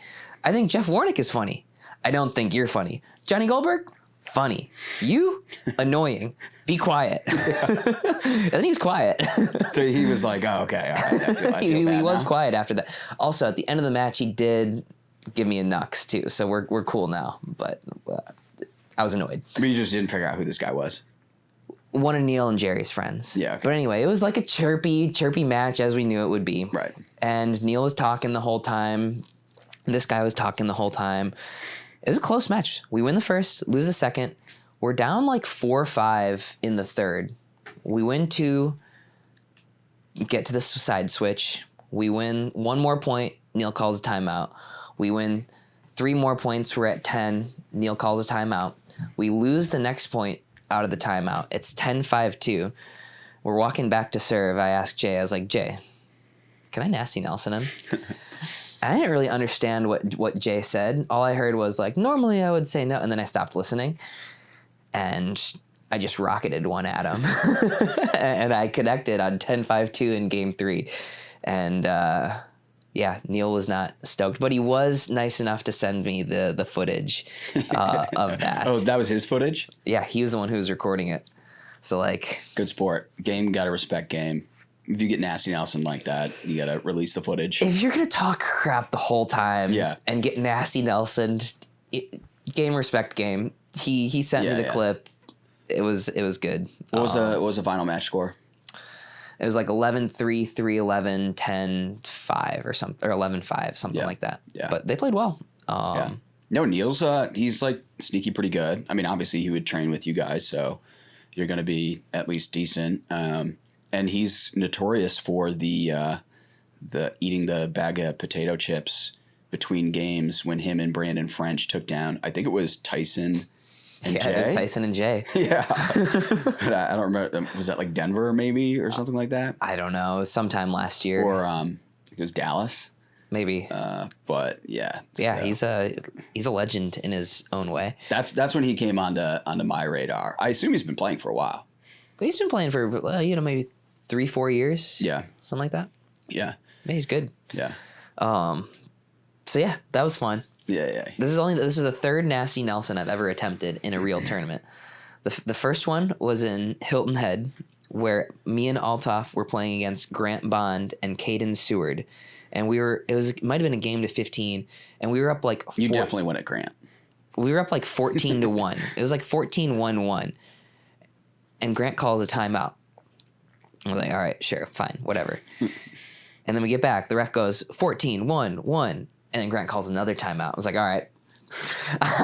S3: I think Jeff Warnick is funny. I don't think you're funny. Johnny Goldberg, funny. You, annoying. Be quiet. And then he's quiet.
S2: So he was like, oh, okay. All right. I feel
S3: he was
S2: now.
S3: quiet after that. Also, at the end of the match, he did give me a nux, too. So we're cool now. But I was annoyed.
S2: But you just didn't figure out who this guy was?
S3: One of Neil and Jerry's friends.
S2: Yeah. Okay.
S3: But anyway, it was like a chirpy match as we knew it would be.
S2: Right.
S3: And Neil was talking the whole time. This guy was talking the whole time. It was a close match. We win the first, lose the second. We're down like 4-5 in the third. We win 2, get to the side switch. We win 1 more point. Neil calls a timeout. We win 3 more points. We're at 10. Neil calls a timeout. We lose the next point out of the timeout. It's 10-5-2. We're walking back to serve. I asked Jay, I was like, Jay, can I nasty Nelson him? I didn't really understand what Jay said. All I heard was like, normally I would say no. And then I stopped listening and I just rocketed one at him. And I connected on 10-5-2 in game 3. And Neil was not stoked, but he was nice enough to send me the footage of that.
S2: Oh, that was his footage?
S3: Yeah, he was the one who was recording it. So like.
S2: Good sport. Game, gotta respect game. If you get nasty Nelson like that, you gotta release the footage.
S3: If you're gonna talk crap the whole time, and get nasty Nelson, game respect game. He sent me the clip. It was good.
S2: What was the final match score?
S3: It was like 11-3, 3-11, 10-5 or something, or 11-5, something like that. Yeah. But they played well.
S2: No, Neil's he's like sneaky pretty good. I mean, obviously he would train with you guys, so you're gonna be at least decent. And he's notorious for the eating the bag of potato chips between games when him and Brandon French took down, I think it was Tyson and Jay.
S3: It was Tyson and Jay.
S2: Yeah. But I don't remember. Was that like Denver maybe or something like that?
S3: I don't know. It was sometime last year.
S2: Or it was Dallas.
S3: Maybe.
S2: But yeah.
S3: Yeah,
S2: so.
S3: he's a legend in his own way.
S2: That's when he came onto my radar. I assume he's been playing for a while.
S3: He's been playing for maybe 3-4 years.
S2: Yeah.
S3: Something like that.
S2: Yeah.
S3: Yeah, he's good.
S2: Yeah.
S3: So yeah, that was fun.
S2: Yeah.
S3: This is the third Nasty Nelson I've ever attempted in a real tournament. The first one was in Hilton Head, where me and Althoff were playing against Grant Bond and Caden Seward, and it might have been a game to 15, and we were up like
S2: you definitely won at Grant.
S3: We were up like 14-1. It was like 14-1-1, and Grant calls a timeout. I'm like, all right, sure, fine, whatever. And then we get back. The ref goes 14-1-1, and then Grant calls another timeout. I was like, all right.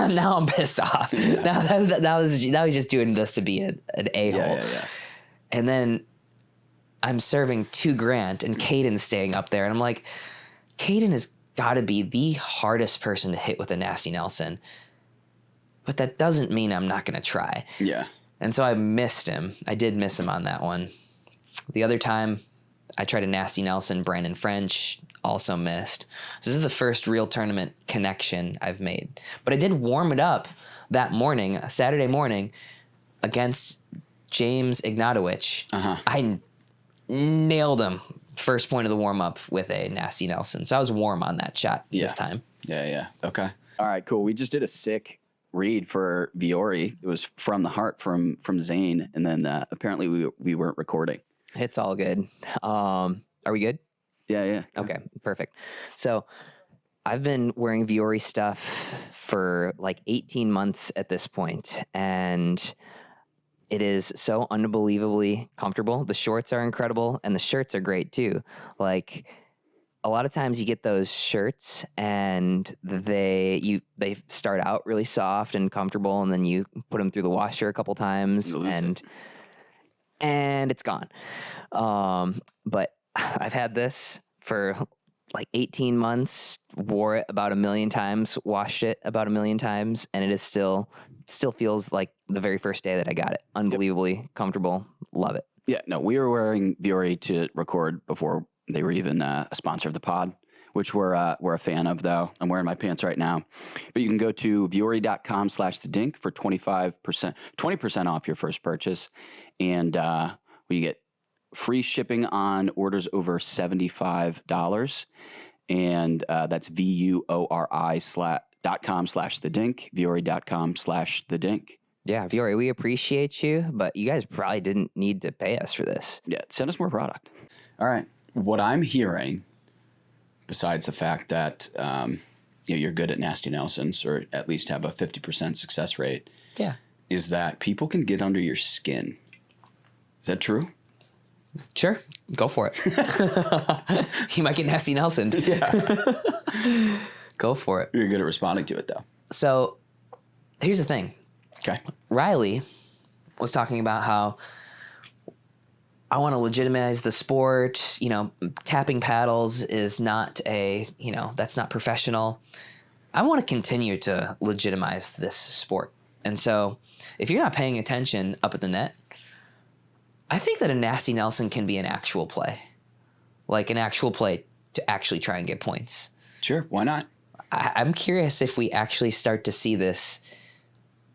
S3: Now I'm pissed off. Now that was just doing this to be an a-hole.
S2: Yeah.
S3: And then I'm serving to Grant, and Caden's staying up there, and I'm like, Caden has got to be the hardest person to hit with a Nasty Nelson, but that doesn't mean I'm not going to try.
S2: Yeah.
S3: And so I missed him. I did miss him on that one. The other time, I tried a Nasty Nelson, Brandon French, also missed. So this is the first real tournament connection I've made. But I did warm it up that morning, Saturday morning, against James Ignatowicz. I nailed him first point of the warm-up with a Nasty Nelson. So I was warm on that shot this time.
S2: Yeah. Okay. All right, cool. We just did a sick read for Viore. It was From the Heart from Zane, and then apparently we weren't recording.
S3: It's all good. Are we good?
S2: Yeah.
S3: Okay, perfect. So I've been wearing Viore stuff for like 18 months at this point, and it is so unbelievably comfortable. The shorts are incredible, and the shirts are great too. Like, a lot of times you get those shirts and they start out really soft and comfortable, and then you put them through the washer a couple times and it's gone. But I've had this for like 18 months, wore it about 1 million times, washed it about 1 million times, and it is still feels like the very first day that I got it. Unbelievably comfortable. Love it.
S2: Yeah, no, we were wearing Viore to record before they were even a sponsor of the pod, which we're a fan of, though. I'm wearing my pants right now. But you can go to viore.com/thedink for 20% off your first purchase. And we get free shipping on orders over $75. And that's VUORI.com/thedink, viore.com/thedink.
S3: Yeah, Viore, we appreciate you, but you guys probably didn't need to pay us for this.
S2: Yeah, send us more product. All right. What I'm hearing, besides the fact that you're good at Nasty Nelsons, or at least have a 50% success rate, is that people can get under your skin. Is that true?
S3: Sure, go for it. You might get Nasty Nelson.
S2: Yeah.
S3: Go for it.
S2: You're good at responding to it, though.
S3: So here's the thing.
S2: Okay.
S3: Riley was talking about how I want to legitimize the sport. Tapping paddles is not that's not professional. I want to continue to legitimize this sport. And so if you're not paying attention up at the net, I think that a Nasty Nelson can be an actual play. Like an actual play to actually try and get points.
S2: Sure, why not?
S3: I'm curious if we actually start to see this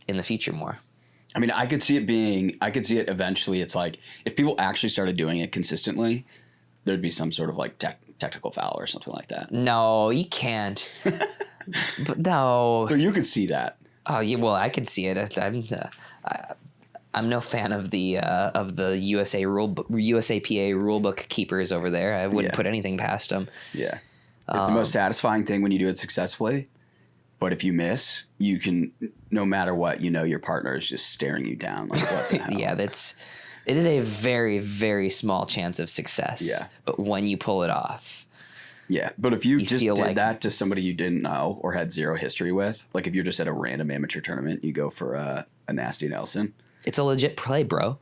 S3: in the future more.
S2: I mean, I could see it eventually. It's like, if people actually started doing it consistently, there'd be some sort of like technical foul or something like that.
S3: No, you can't. But no.
S2: But you could see that.
S3: Oh, yeah, well, I could see it. I'm no fan of the USAPA rulebook keepers over there. I wouldn't put anything past them.
S2: Yeah. It's the most satisfying thing when you do it successfully. But if you miss, you can, no matter what, your partner is just staring you down. Like, what the hell?
S3: Yeah, it is a very, very small chance of success.
S2: Yeah. But
S3: when you pull it off.
S2: Yeah. But if you just did
S3: like
S2: that to somebody you didn't know or had zero history with, like if you're just at a random amateur tournament, you go for a Nasty Nelson.
S3: It's a legit play, bro.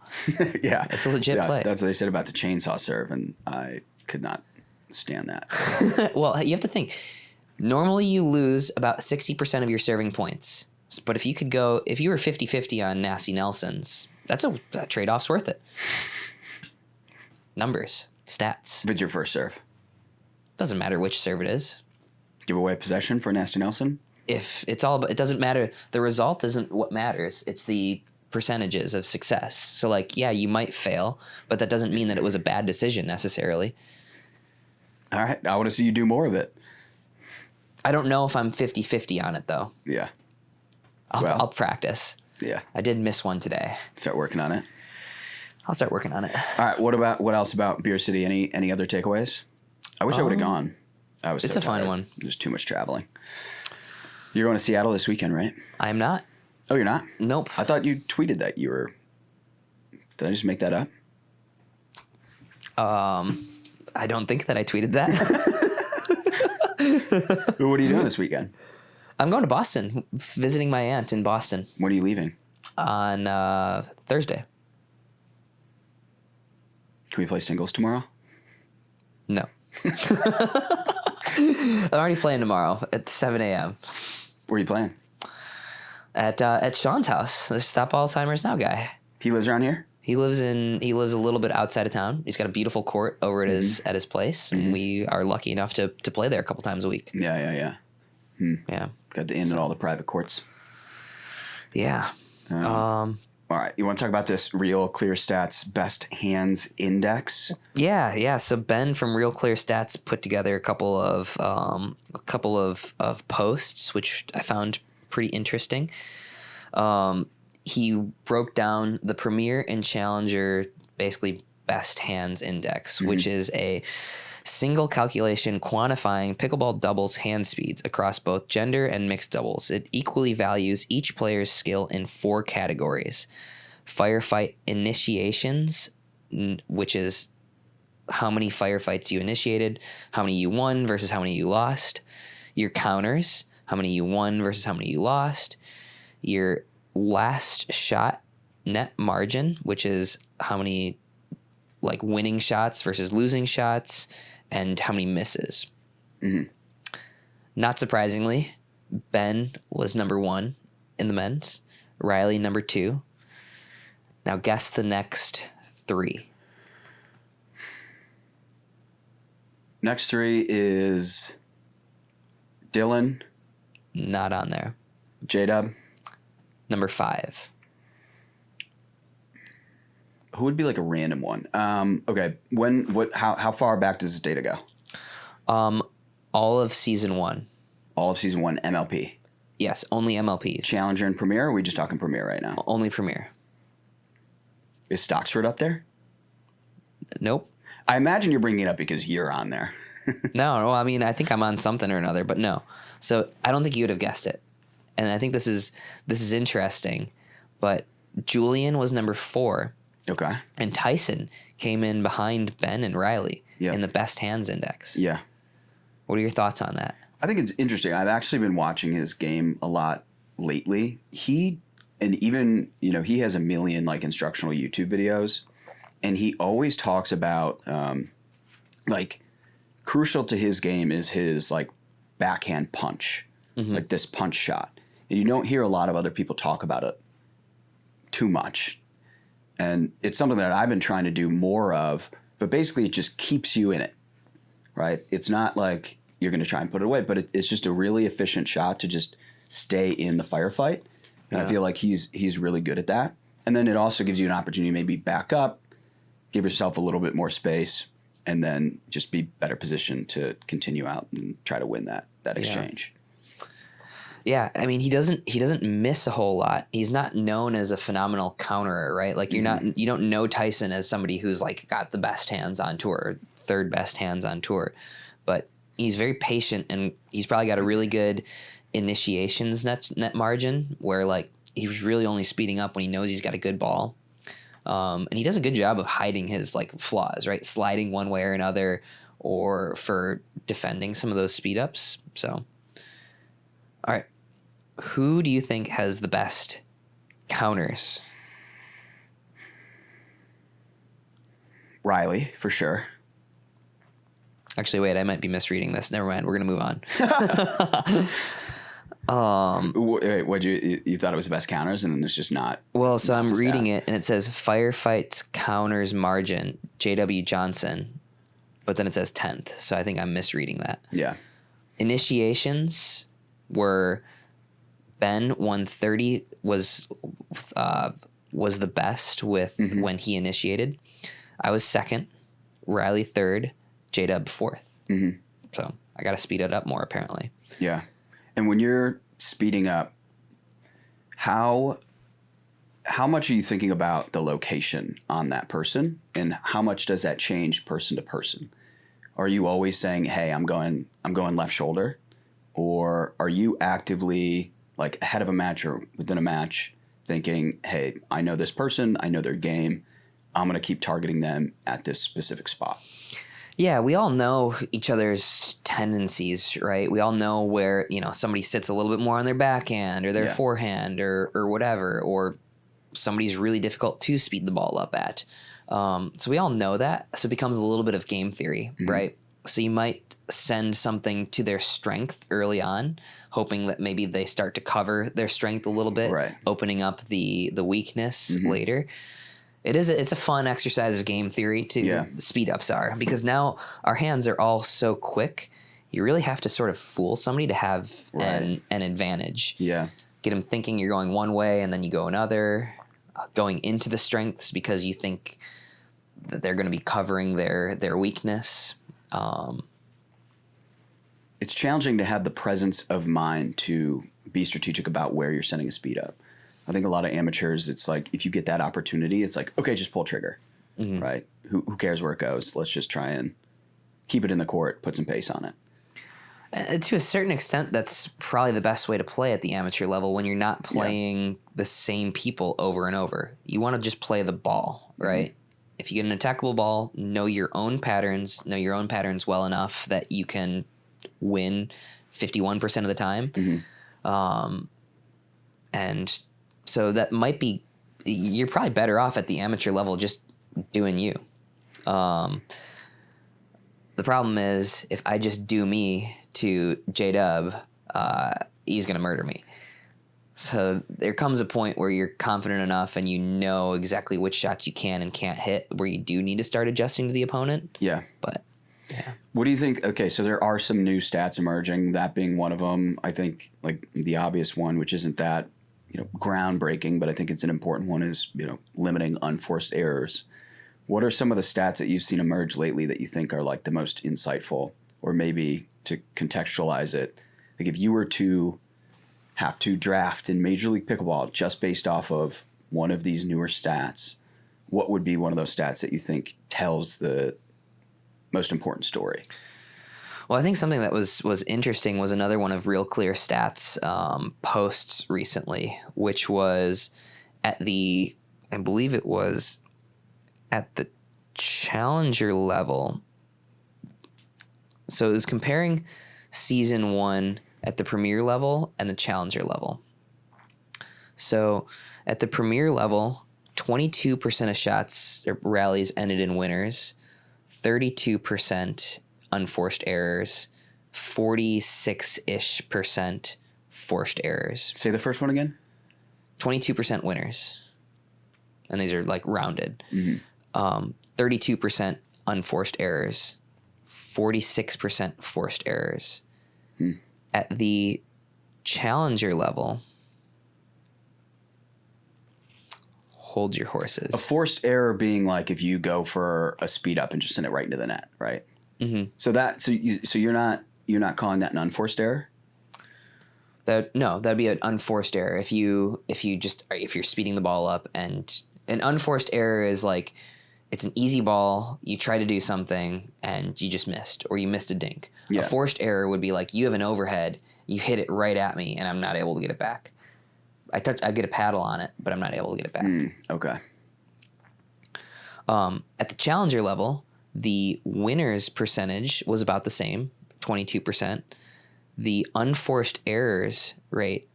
S2: Yeah.
S3: It's a legit play.
S2: That's what they said about the chainsaw serve, and I could not stand that.
S3: Well, you have to think. Normally you lose about 60% of your serving points. But if you were 50-50 on Nasty Nelsons, that trade-off's worth it. Numbers, stats.
S2: If it's your first serve.
S3: Doesn't matter which serve it is.
S2: Give away possession for Nasty Nelson?
S3: If it's all, it doesn't matter. The result isn't what matters. It's the percentages of success. So, like, yeah, you might fail, but that doesn't mean that it was a bad decision necessarily.
S2: All right. I want to see you do more of it.
S3: I don't know if I'm 50-50 on it, though.
S2: Yeah.
S3: I'll practice.
S2: Yeah.
S3: I did miss one today.
S2: Start working on it.
S3: I'll start working on it.
S2: All right. What else about Beer City? Any other takeaways? I wish I would have gone. I was.
S3: It's
S2: so
S3: a fun
S2: tired.
S3: one.
S2: There's too much traveling. You're going to Seattle this weekend, right?
S3: I am not.
S2: Oh, you're not?
S3: Nope.
S2: I thought you tweeted that you were. Did I just make that up?
S3: I don't think that I tweeted that.
S2: What are you doing this weekend?
S3: I'm going to Boston, visiting my aunt in Boston.
S2: When are you leaving?
S3: On Thursday.
S2: Can we play singles tomorrow?
S3: No. I'm already playing tomorrow at 7 a.m.
S2: Where are you playing?
S3: At Sean's house, the Stop Alzheimer's Now guy.
S2: He lives around here?
S3: He lives a little bit outside of town. He's got a beautiful court over at his place, and we are lucky enough to play there a couple times a week.
S2: Yeah.
S3: Yeah.
S2: Got the in and all the private courts.
S3: Yeah.
S2: All right. You want to talk about this Real Clear Stats Best Hands Index?
S3: Yeah. So Ben from Real Clear Stats put together a couple of posts, which I found pretty interesting. He broke down the Premier and Challenger, basically Best Hands Index, which is a single calculation quantifying pickleball doubles hand speeds across both gender and mixed doubles. It equally values each player's skill in 4 categories. Firefight initiations, which is how many firefights you initiated, how many you won versus how many you lost. Your counters, how many you won versus how many you lost. Your last shot net margin, which is how many like winning shots versus losing shots, and how many misses. Not surprisingly, Ben was number 1 in the men's, Riley number 2. Now guess the next 3.
S2: Next 3 is Dylan.
S3: Not on there.
S2: J-Dub.
S3: Number 5.
S2: Who would be like a random one? Okay. How far back does this data go?
S3: All of season 1.
S2: All of season 1 MLP.
S3: Yes, only MLPs.
S2: Challenger and Premier, or are we just talking Premier right now?
S3: Only Premier.
S2: Is Stocksford up there?
S3: Nope.
S2: I imagine you're bringing it up because you're on there.
S3: No, I mean, I think I'm on something or another, but no. So I don't think you would have guessed it. And I think this is interesting, but Julian was number 4.
S2: Okay.
S3: And Tyson came in behind Ben and Riley in the Best Hands Index.
S2: Yeah.
S3: What are your thoughts on that?
S2: I think it's interesting. I've actually been watching his game a lot lately. He has a million like instructional YouTube videos, and he always talks about like crucial to his game is his like backhand punch, like this punch shot. And you don't hear a lot of other people talk about it too much. And it's something that I've been trying to do more of, but basically it just keeps you in it, right? It's not like you're going to try and put it away, but it's just a really efficient shot to just stay in the firefight. And I feel like he's really good at that. And then it also gives you an opportunity to maybe back up, give yourself a little bit more space, and then just be better positioned to continue out and try to win that exchange.
S3: Yeah, I mean he doesn't miss a whole lot. He's not known as a phenomenal counterer, right? Like you don't know Tyson as somebody who's like got the best hands on tour, or 3rd best hands on tour. But he's very patient, and he's probably got a really good initiations net margin where like he's really only speeding up when he knows he's got a good ball. And he does a good job of hiding his like flaws, right? Sliding one way or another, or for defending some of those speed ups. So, all right. Who do you think has the best counters?
S2: Riley, for sure.
S3: Actually, wait, I might be misreading this. Never mind. We're going to move on.
S2: Wait, what you thought it was the best counters, and then it's just not.
S3: Well, so I'm reading it, and it says firefights counters margin, J.W. Johnson. but then it says 10th. So I think I'm misreading that.
S2: Yeah.
S3: Initiations were Ben 130 was the best with when he initiated. I was second, Riley third, J-Dub fourth. Mm-hmm. So I got to speed it up more apparently.
S2: Yeah. And when you're speeding up, how much are you thinking about the location on that person, and how much does that change person to person? Are you always saying, "Hey, I'm going left shoulder," or are you actively like ahead of a match or within a match thinking, "Hey, I know this person, I know their game, I'm going to keep targeting them at this specific spot"?
S3: Yeah, we all know each other's tendencies, right? We all know where, somebody sits a little bit more on their backhand or their forehand or whatever, or somebody's really difficult to speed the ball up at. So we all know that. So it becomes a little bit of game theory, right? So you might send something to their strength early on, hoping that maybe they start to cover their strength a little bit,
S2: right,
S3: opening up the weakness later. It's a fun exercise of game theory to speed ups are, because now our hands are all so quick. You really have to sort of fool somebody to have an advantage.
S2: Yeah.
S3: Get them thinking you're going one way and then you go another, going into the strengths because you think that they're going to be covering their weakness.
S2: It's challenging to have the presence of mind to be strategic about where you're sending a speed up. I think a lot of amateurs, it's like if you get that opportunity, it's like, okay, just pull trigger, right? Who cares where it goes? Let's just try and keep it in the court, put some pace on it.
S3: To a certain extent, that's probably the best way to play at the amateur level when you're not playing the same people over and over. You want to just play the ball, right? If you get an attackable ball, know your own patterns well enough that you can win 51% of the time. And so that might be, you're probably better off at the amateur level just doing you. The problem is if I just do me to J-Dub, he's going to murder me. So there comes a point where you're confident enough and you know exactly which shots you can and can't hit where you do need to start adjusting to the opponent.
S2: Yeah.
S3: But, yeah.
S2: What do you think? Okay, so there are some new stats emerging, that being one of them. I think like the obvious one, which isn't that groundbreaking, but I think it's an important one, is limiting unforced errors. What are some of the stats that you've seen emerge lately that you think are like the most insightful, or maybe to contextualize it, like if you were to have to draft in Major League Pickleball just based off of one of these newer stats, what would be one of those stats that you think tells the most important story?
S3: Well, I think something that was interesting was another one of Real Clear Stats posts recently, which was I believe it was at the challenger level. So it was comparing season 1 at the premier level and the challenger level. So at the premier level, 22% of shots or rallies ended in winners, 32% unforced errors, 46-ish% forced errors.
S2: Say the first one again.
S3: 22% winners. And these are like rounded. 32% unforced errors, 46% forced errors. At the challenger level, hold your horses.
S2: A forced error being like if you go for a speed up and just send it right into the net, right? So you're not calling that an unforced error?
S3: That'd be an unforced error if you're speeding the ball up, and an unforced error is like it's an easy ball, you try to do something and you just missed, or you missed a dink. Yeah. A forced error would be like you have an overhead, you hit it right at me and I'm not able to get it back. I get a paddle on it, but I'm not able to get it back.
S2: Okay.
S3: At the challenger level, the winners percentage was about the same, 22%. The unforced errors rate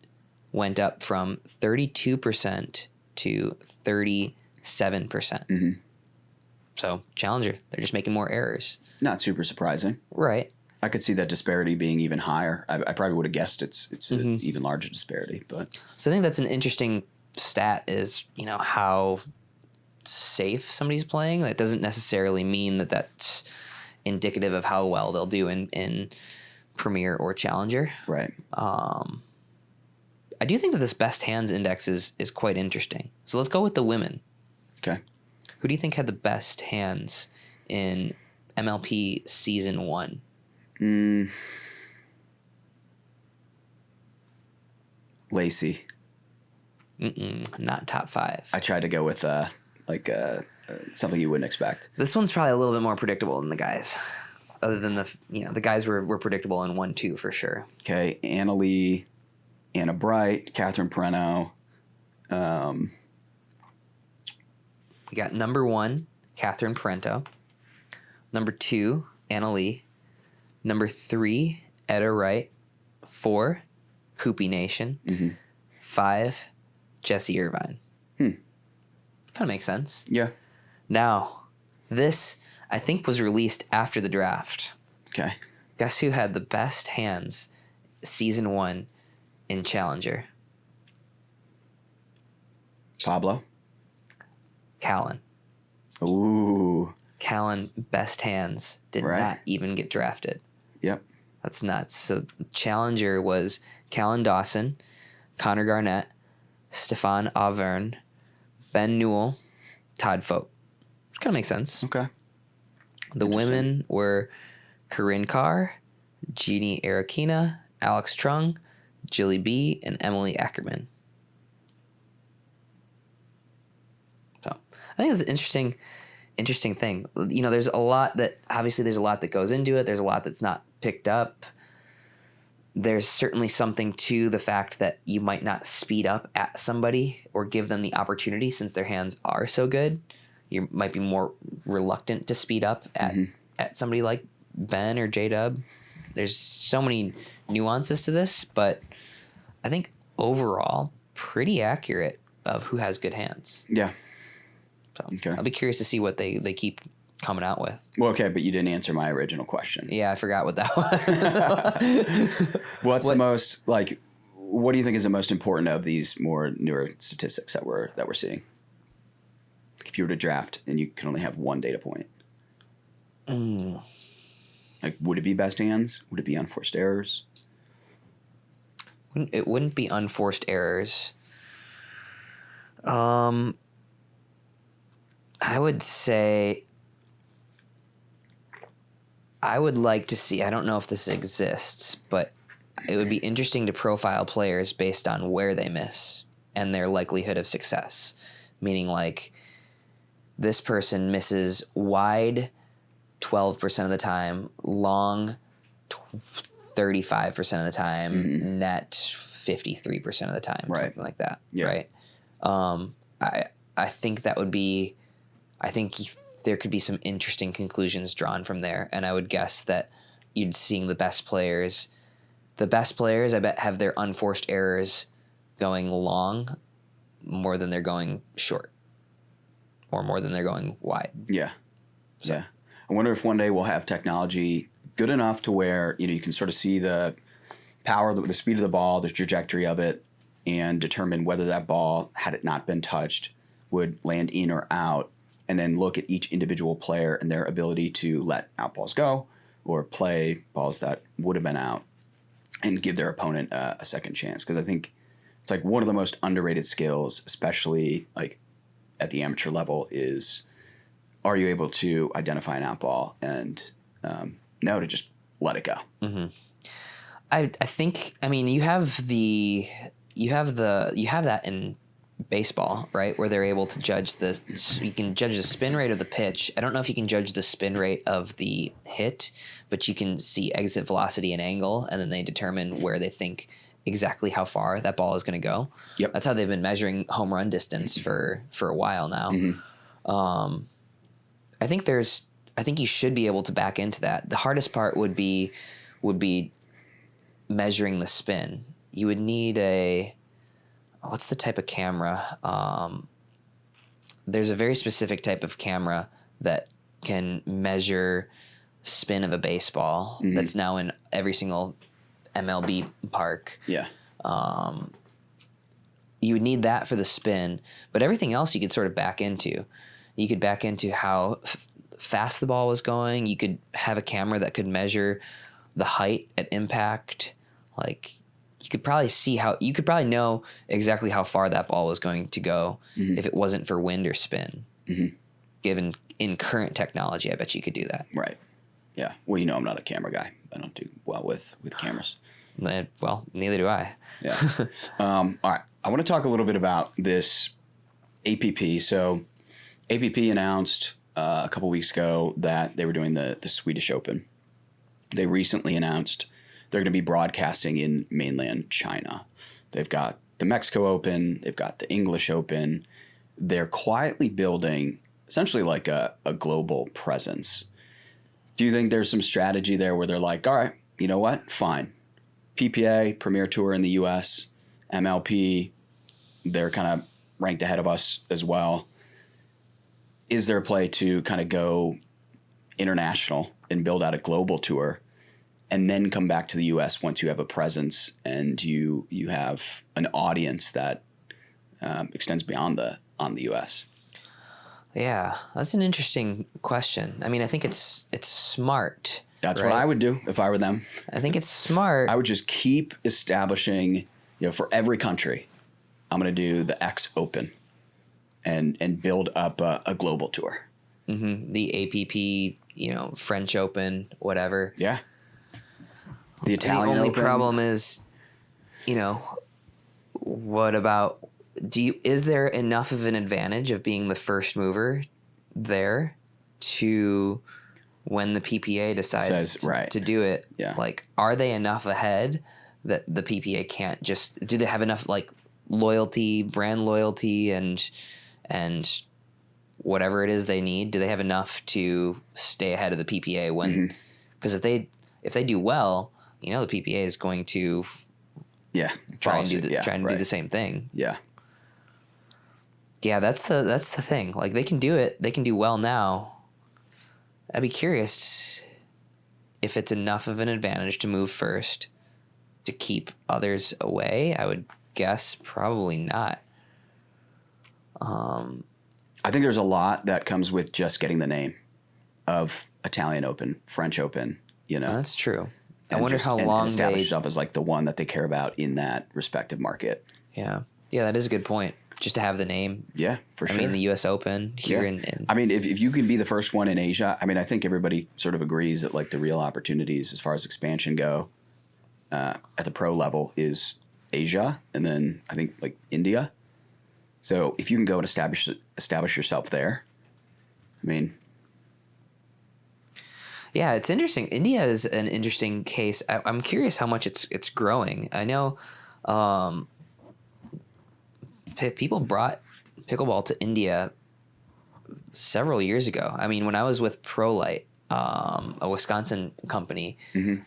S3: went up from 32% to 37%. So challenger, they're just making more errors.
S2: Not super surprising.
S3: Right.
S2: I could see that disparity being even higher. I probably would have guessed it's an even larger disparity. But
S3: so I think that's an interesting stat is, how safe somebody's playing. That doesn't necessarily mean that that's indicative of how well they'll do in Premier or Challenger.
S2: Right.
S3: I do think that this best hands index is quite interesting. So let's go with the women.
S2: Okay.
S3: Who do you think had the best hands in MLP Season 1?
S2: Lacey.
S3: Not top 5.
S2: I tried to go with something you wouldn't expect.
S3: This one's probably a little bit more predictable than the guys. Other than the guys were predictable in 1-2 for sure.
S2: Okay, Anna Lee, Anna Bright, Catherine Pareno.
S3: We got number 1, Catherine Parento. Number 2, Anna Lee. Number 3, Etta Wright. 4, Koopy Nation. 5, Jessie Irvine. Kind of makes sense.
S2: Yeah.
S3: Now, this, I think, was released after the draft.
S2: Okay.
S3: Guess who had the best hands Season 1 in Challenger?
S2: Pablo.
S3: Callan.
S2: Ooh.
S3: Callan, best hands, did not even get drafted.
S2: Yep.
S3: That's nuts. So Challenger was Callan Dawson, Connor Garnett, Stefan Auvergne, Ben Newell, Todd Fote. Kind of makes sense.
S2: Okay.
S3: The women were Corinne Carr, Jeannie Arakina, Alex Trung, Jilly B, and Emily Ackerman. So I think it's an interesting thing. You know, there's a lot that goes into it. There's a lot that's not picked up. There's certainly something to the fact that you might not speed up at somebody or give them the opportunity since their hands are so good. You might be more reluctant to speed up at somebody like Ben or J-Dub. There's so many nuances to this, but I think overall pretty accurate of who has good hands.
S2: Yeah.
S3: So
S2: Okay.
S3: I'll be curious to see what they keep coming out with.
S2: Well, okay, but you didn't answer my original question.
S3: Yeah, I forgot what that was.
S2: What's the most, like, what do you think is the most important of these more newer statistics that we're seeing? If you were to draft and you can only have one data point. Like, would it be best hands? Would it be unforced errors?
S3: It wouldn't be unforced errors. I would say I would like to see, I don't know if this exists, but it would be interesting to profile players based on where they miss and their likelihood of success. Meaning, like, this person misses wide 12% of the time, long 35% of the time, net 53% of the time, something like that.
S2: Yeah.
S3: Right? I think that would be, I think there could be some interesting conclusions drawn from there, and I would guess that you'd seeing the best players, I bet, have their unforced errors going long more than they're going short, or more than they're going wide.
S2: Yeah. So. Yeah. I wonder if one day we'll have technology good enough to where, you know, you can sort of see the power, the speed of the ball, the trajectory of it, and determine whether that ball, had it not been touched, would land in or out, and then look at each individual player and their ability to let out balls go or play balls that would have been out and give their opponent a second chance. Because I think it's like one of the most underrated skills, especially like at the amateur level, is are you able to identify an out ball and know to just let it go? Mm-hmm.
S3: I think, I mean, you have that in baseball, right? Where they're able to judge you can judge the spin rate of the pitch. I don't know if you can judge the spin rate of the hit, but you can see exit velocity and angle, and then they determine where they think exactly how far that ball is going to go.
S2: Yep.
S3: That's how they've been measuring home run distance for a while now. Mm-hmm. I think you should be able to back into that. The hardest part would be measuring the spin. You would need what's the type of camera? There's a very specific type of camera that can measure spin of a baseball that's now in every single MLB park.
S2: Yeah.
S3: You would need that for the spin, but everything else you could sort of back into. You could back into how fast the ball was going. You could have a camera that could measure the height at impact. Like you could probably know exactly how far that ball was going to go if it wasn't for wind or spin. Given in current technology, I bet you could do that.
S2: Right. Yeah. Well, I'm not a camera guy. I don't do well with cameras.
S3: Well, neither do I.
S2: Yeah. All right. I want to talk a little bit about this APP. So APP announced a couple weeks ago that they were doing the Swedish Open. They recently announced they're going to be broadcasting in mainland China. They've got the Mexico Open. They've got the English Open. They're quietly building essentially like a global presence. Do you think there's some strategy there where they're like, all right, you know what? Fine. PPA, Premier Tour in the US, MLP, they're kind of ranked ahead of us as well. Is there a play to kind of go international and build out a global tour and then come back to the US once you have a presence and you have an audience that extends beyond the US?
S3: Yeah, that's an interesting question. I mean, I think it's smart.
S2: That's
S3: right?
S2: what I would do if I were them.
S3: I think it's smart.
S2: I would just keep establishing, for every country, I'm going to do the X Open and build up a global tour.
S3: The APP, French Open, whatever.
S2: Yeah. The Italian
S3: The only
S2: Open.
S3: problem is, what about... is there enough of an advantage of being the first mover there to when the PPA decides to do it?
S2: Yeah.
S3: Like, are they enough ahead that the PPA can't just... Do they have enough, like, loyalty, brand loyalty, and whatever it is they need? Do they have enough to stay ahead of the PPA when... Because if they do well, the PPA is going to...
S2: Yeah.
S3: Try and do the same thing.
S2: Yeah.
S3: Yeah, that's the thing. Like, they can do it. They can do well now. I'd be curious if it's enough of an advantage to move first to keep others away. I would guess probably not.
S2: I think there's a lot that comes with just getting the name of Italian Open, French Open,
S3: That's true. I
S2: and
S3: wonder how long
S2: establish yourself as like the one that they care about in that respective market.
S3: Yeah. Yeah, that is a good point. Just to have the name.
S2: Yeah, for sure.
S3: I mean, the U.S. Open here in
S2: I mean, if you can be the first one in Asia, I mean, I think everybody sort of agrees that like the real opportunities as far as expansion go at the pro level is Asia, and then I think like India. So if you can go and establish yourself there, I mean.
S3: Yeah, it's interesting. India is an interesting case. I'm curious how much it's growing. I know people brought pickleball to India several years ago. I mean, when I was with ProLight, a Wisconsin company, they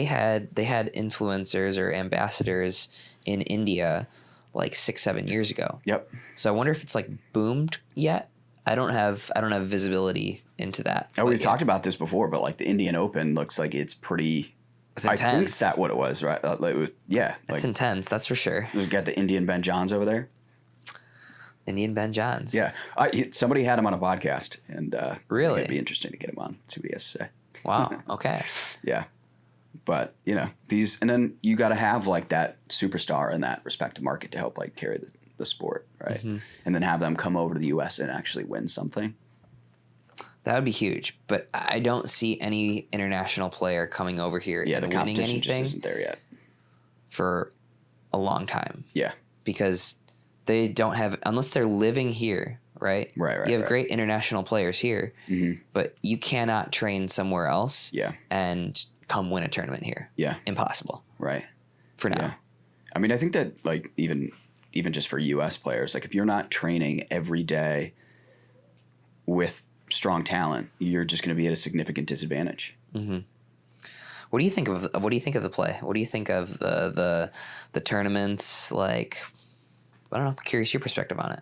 S3: had influencers or ambassadors in India like 6-7 years ago.
S2: Yep.
S3: So I wonder if it's like boomed yet. I don't have visibility into that.
S2: Oh, we've talked about this before, but like the Indian Open looks like it's pretty.
S3: It's intense.
S2: I think that's what it was, right?
S3: It's intense. That's for sure.
S2: We've got the Indian Ben Johns over there.
S3: Indian Ben Johns.
S2: Yeah, somebody had him on a podcast, and
S3: really,
S2: it'd be interesting to get him on, see what he has to say.
S3: Wow. Okay.
S2: Yeah, but these, and then you got to have like that superstar in that respective market to help like carry the sport, right? And then have them come over to the U.S. and actually win something.
S3: That would be huge, but I don't see any international player coming over here and
S2: the
S3: winning anything
S2: just isn't there yet
S3: for a long time.
S2: Yeah,
S3: because they don't have, unless they're living here, right?
S2: Right.
S3: You have great international players here, but you cannot train somewhere else.
S2: Yeah,
S3: and come win a tournament here.
S2: Yeah,
S3: impossible.
S2: Right.
S3: For now.
S2: Yeah. I mean, I think that like even just for U.S. players, like if you're not training every day with strong talent, you're just going to be at a significant disadvantage.
S3: What do you think of the play? What do you think of the tournaments? Like, I don't know. I'm curious your perspective on it.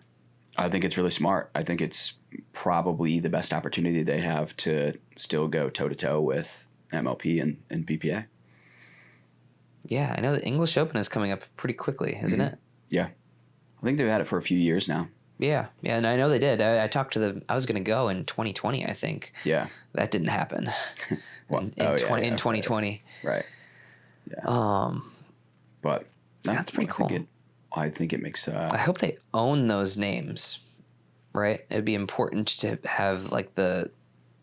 S2: I think it's really smart. I think it's probably the best opportunity they have to still go toe to toe with MLP and PPA.
S3: Yeah, I know the English Open is coming up pretty quickly, isn't it?
S2: Yeah, I think they've had it for a few years now.
S3: Yeah, and I know they did. I talked to them. I was going to go in 2020, I think.
S2: Yeah.
S3: That didn't happen.
S2: Well,
S3: in 2020.
S2: Right. Yeah. But no,
S3: that's pretty cool.
S2: I think it makes.
S3: I hope they own those names, right? It'd be important to have like the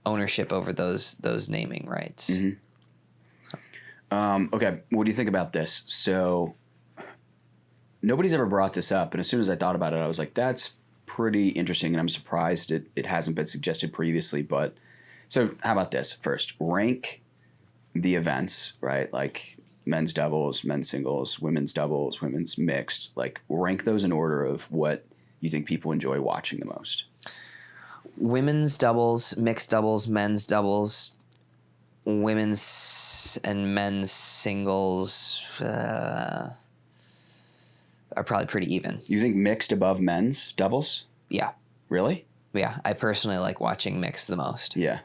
S3: ownership over those naming rights.
S2: Mm-hmm. Okay, what do you think about this? So nobody's ever brought this up, and as soon as I thought about it, I was like, that's pretty interesting, and I'm surprised it hasn't been suggested previously. But so how about this? First, rank the events, right? Like men's doubles, men's singles, women's doubles, women's mixed. Like rank those in order of what you think people enjoy watching the most.
S3: Women's doubles, mixed doubles, men's doubles, women's and men's singles are probably pretty even.
S2: You think mixed above men's doubles?
S3: Yeah.
S2: Really?
S3: Yeah. I personally like watching mixed the most.
S2: Yeah.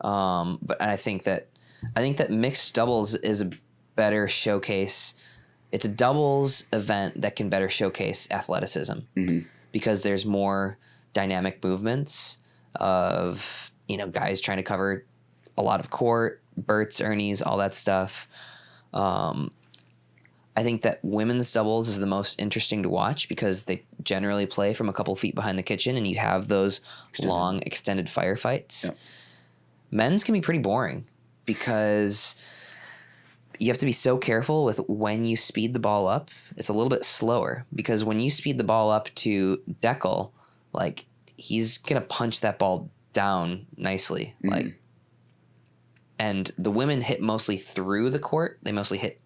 S3: But I think that mixed doubles is a better showcase. It's a doubles event that can better showcase athleticism because there's more dynamic movements of, guys trying to cover a lot of court, Berts, Ernies, all that stuff. I think that women's doubles is the most interesting to watch because they generally play from a couple feet behind the kitchen and you have those long extended firefights. Yep. Men's can be pretty boring because you have to be so careful with when you speed the ball up. It's a little bit slower because when you speed the ball up to Deckel, like he's going to punch that ball down nicely. Like, and the women hit mostly through the court. They mostly hit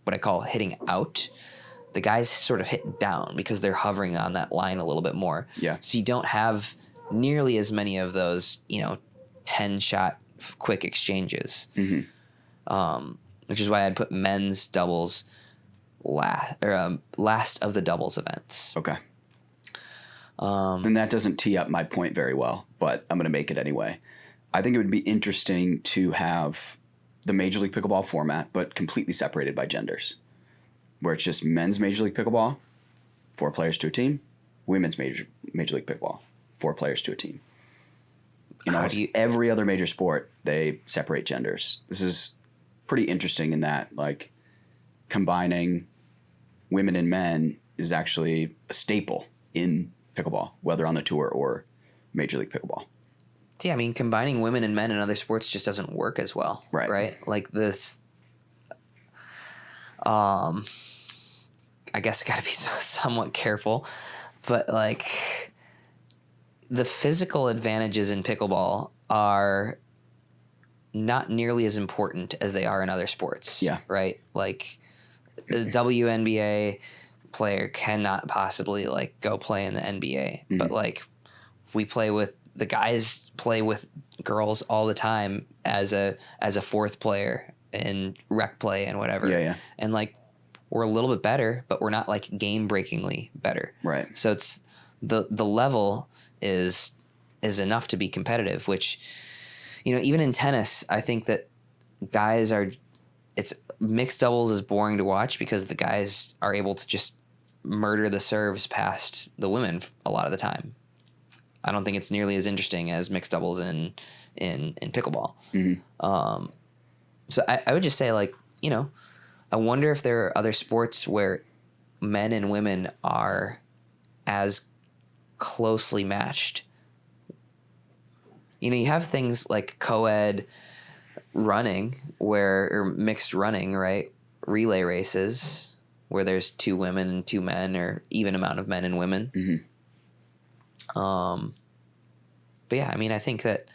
S3: what I call hitting out. The guys sort of hit down because they're hovering on that line a little bit more.
S2: Yeah.
S3: So you don't have nearly as many of those, 10-shot quick exchanges. Which is why I'd put men's doubles last of the doubles events.
S2: Okay. Then that doesn't tee up my point very well, but I'm going to make it anyway. I think it would be interesting to have the Major League Pickleball format, but completely separated by genders, where it's just men's Major League Pickleball, 4 players to a team, women's Major League Pickleball, 4 players to a team. Every other major sport, they separate genders. This is pretty interesting in that, like, combining women and men is actually a staple in pickleball, whether on the tour or Major League Pickleball.
S3: Yeah, I mean, combining women and men in other sports just doesn't work as well. Right? Like this, I guess I got to be somewhat careful, but like the physical advantages in pickleball are not nearly as important as they are in other sports.
S2: Yeah.
S3: Right? Like the WNBA player cannot possibly like go play in the NBA, but like the guys play with girls all the time as a 4th player in rec play and whatever.
S2: Yeah.
S3: And like we're a little bit better, but we're not like game breakingly better.
S2: Right.
S3: So it's the level is enough to be competitive, which, even in tennis, I think that it's mixed doubles is boring to watch because the guys are able to just murder the serves past the women a lot of the time. I don't think it's nearly as interesting as mixed doubles in pickleball. So I would just say, like, I wonder if there are other sports where men and women are as closely matched. You have things like co-ed running or mixed running, right? Relay races where there's 2 women and 2 men or even amount of men and women. But yeah, I mean, I do think that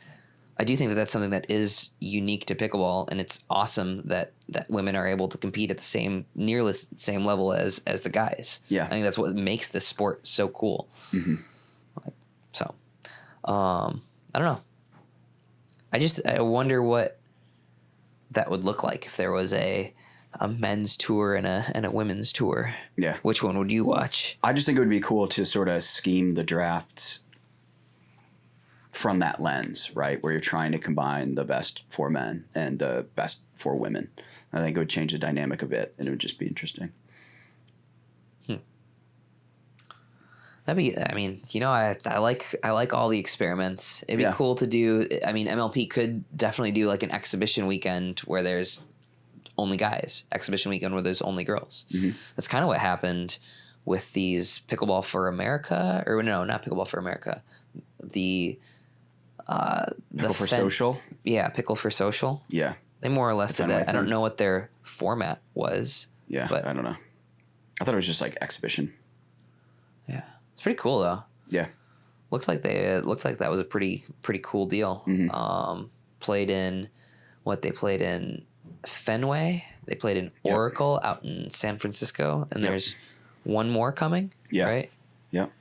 S3: that's something that is unique to pickleball, and it's awesome that women are able to compete at the nearly same level as the guys.
S2: Yeah.
S3: I think that's what makes this sport so cool. So, I don't know. I wonder what that would look like if there was a men's tour and a women's tour.
S2: Yeah.
S3: Which one would you watch?
S2: I just think it would be cool to sort of scheme the drafts from that lens, right? Where you're trying to combine the best 4 men and the best 4 women. I think it would change the dynamic a bit, and it would just be interesting.
S3: That'd be. I mean, I like all the experiments. It'd be cool to do. I mean, MLP could definitely do like an exhibition weekend where there's only guys, exhibition weekend where there's only girls. Mm-hmm. That's kind of what happened with these Pickleball for America, or no, not Pickleball for America.
S2: Pickle for Social?
S3: Yeah, Pickle for Social.
S2: Yeah.
S3: They more or less did that. I don't know what their format was.
S2: Yeah, but I don't know. I thought it was just like exhibition.
S3: Yeah. It's pretty cool though.
S2: Yeah.
S3: Looked like that was a pretty cool deal. Mm-hmm. Played in Fenway. They played in Oracle out in San Francisco, and there's one more coming. Yeah. Right.
S2: Yep.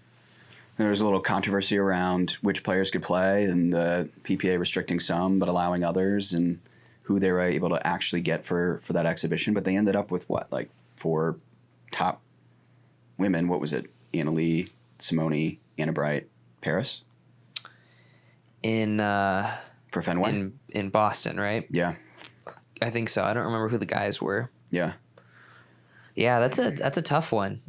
S2: There was a little controversy around which players could play, and the PPA restricting some but allowing others, and who they were able to actually get for that exhibition. But they ended up with what, like 4 top women? What was it? Anna Lee, Simone, Anna Bright, Paris. For Fenway
S3: in Boston, right?
S2: Yeah.
S3: I think so. I don't remember who the guys were.
S2: Yeah.
S3: Yeah, that's a tough one.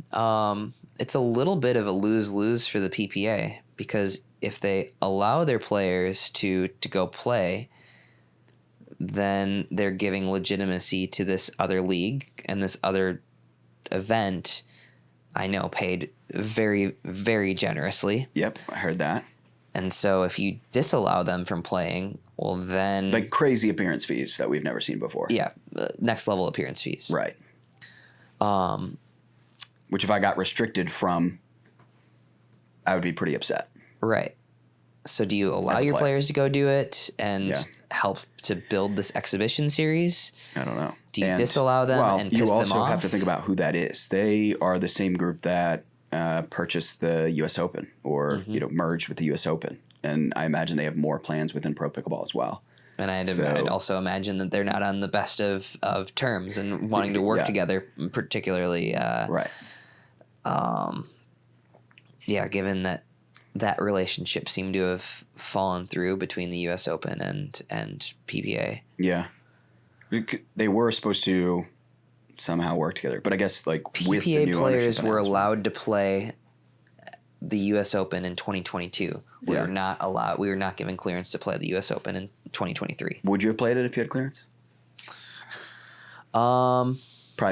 S3: It's a little bit of a lose-lose for the PPA, because if they allow their players to go play, then they're giving legitimacy to this other league, and this other event, I know, paid very, very generously.
S2: Yep, I heard that.
S3: And so if you disallow them from playing, well then...
S2: Like crazy appearance fees that we've never seen before.
S3: Yeah, next level appearance fees.
S2: Right. Which if I got restricted from, I would be pretty upset.
S3: Right. So do you allow your players to go do it and help to build this exhibition series?
S2: I don't know.
S3: Do you disallow them and piss them off?
S2: You also have to think about who that is. They are the same group that purchased the U.S. Open or merged with the U.S. Open. And I imagine they have more plans within Pro Pickleball as well.
S3: And I'd also imagine that they're not on the best of terms and wanting to work together, particularly.
S2: Right.
S3: Given that relationship seemed to have fallen through between the U.S. Open and PPA.
S2: Yeah. They were supposed to somehow work together, but I guess like
S3: PPA
S2: with the new
S3: players were allowed to play the U.S. Open in 2022. We were not allowed. We were not given clearance to play the U.S. Open in 2023.
S2: Would you have played it if you had clearance? Probably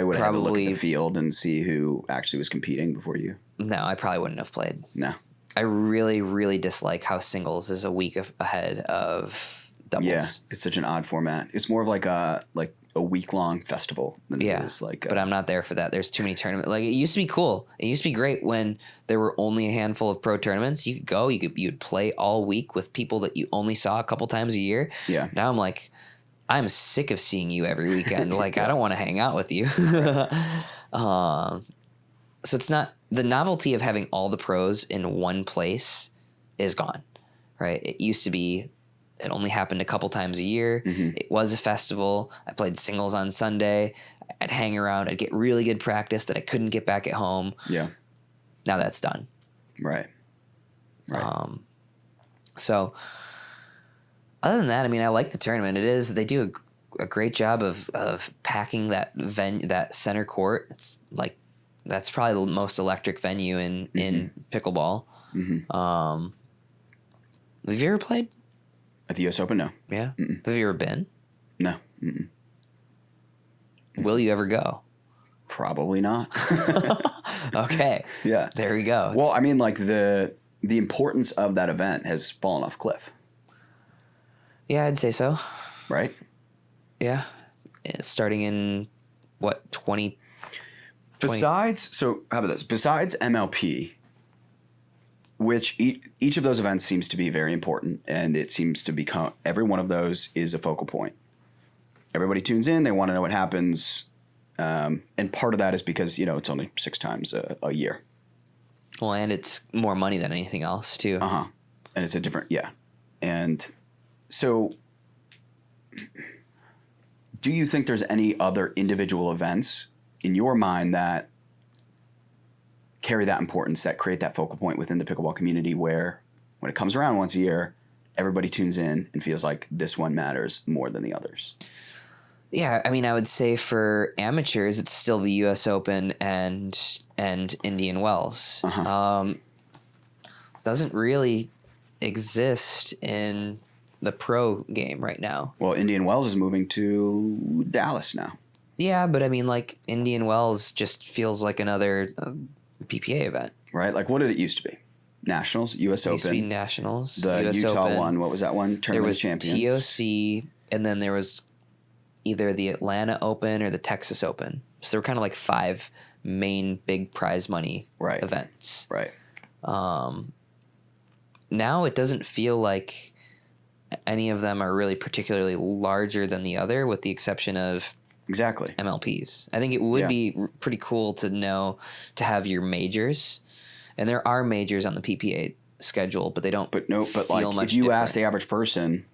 S2: would have had to look at the field and see who actually was competing before you.
S3: No, I probably wouldn't have played.
S2: No.
S3: I really, really dislike how singles is a week ahead of doubles.
S2: Yeah, it's such an odd format. It's more of like a week-long festival than it is like...
S3: but I'm not there for that. There's too many tournaments. Like, it used to be cool. It used to be great when there were only a handful of pro tournaments. You could go, you'd play all week with people that you only saw a couple times a year.
S2: Yeah.
S3: Now I'm like, I'm sick of seeing you every weekend. Like, I don't want to hang out with you. So it's not... The novelty of having all the pros in one place is gone, right? It used to be... It only happened a couple times a year. Mm-hmm. It was a festival. I played singles on Sunday. I'd hang around. I'd get really good practice that I couldn't get back at home.
S2: Yeah.
S3: Now that's done.
S2: Right.
S3: So other than that, I mean, I like the tournament. They do a great job of packing that center court. It's like, that's probably the most electric venue in pickleball. Mm-hmm. Have you ever played?
S2: At the U.S. Open, no.
S3: Yeah? Mm-mm. Have you ever been?
S2: No. Mm-mm.
S3: Will you ever go?
S2: Probably not.
S3: Okay.
S2: Yeah.
S3: There we go.
S2: Well, I mean, like, the importance of that event has fallen off a cliff.
S3: Yeah, I'd say so.
S2: Right?
S3: Yeah. Starting in, what, 20...
S2: Besides, so how about this? Besides MLP... Which each of those events seems to be very important, and it seems to become every one of those is a focal point. Everybody tunes in; they want to know what happens, and part of that is because it's only 6 times a year.
S3: Well, and it's more money than anything else, too.
S2: And it's a different and so. Do you think there's any other individual events in your mind that carry that importance, that create that focal point within the pickleball community where when it comes around once a year, everybody tunes in and feels like this one matters more than the others?
S3: Yeah, I mean, I would say for amateurs, it's still the U.S. Open and Indian Wells. doesn't really exist in the pro game right now.
S2: Well, Indian Wells is moving to Dallas now.
S3: Yeah, but I mean, like, Indian Wells just feels like another PPA event.
S2: Right? Like, what did it used to be? Nationals, U.S.
S3: It used to be
S2: Open.
S3: Nationals,
S2: The
S3: US
S2: Utah
S3: Open.
S2: one. What was that one?
S3: There
S2: Tournament
S3: was
S2: of Champions.
S3: TOC, and then there was either the Atlanta Open or the Texas Open. So there were kind of like 5 main big prize money
S2: Right.
S3: events.
S2: Right.
S3: Now it doesn't feel like any of them are really particularly larger than the other, with the exception of
S2: Exactly.
S3: MLPs. I think it would be pretty cool to have your majors, and there are majors on the PPA schedule, but they don't.
S2: But like,
S3: much
S2: if you
S3: different.
S2: ask the average person,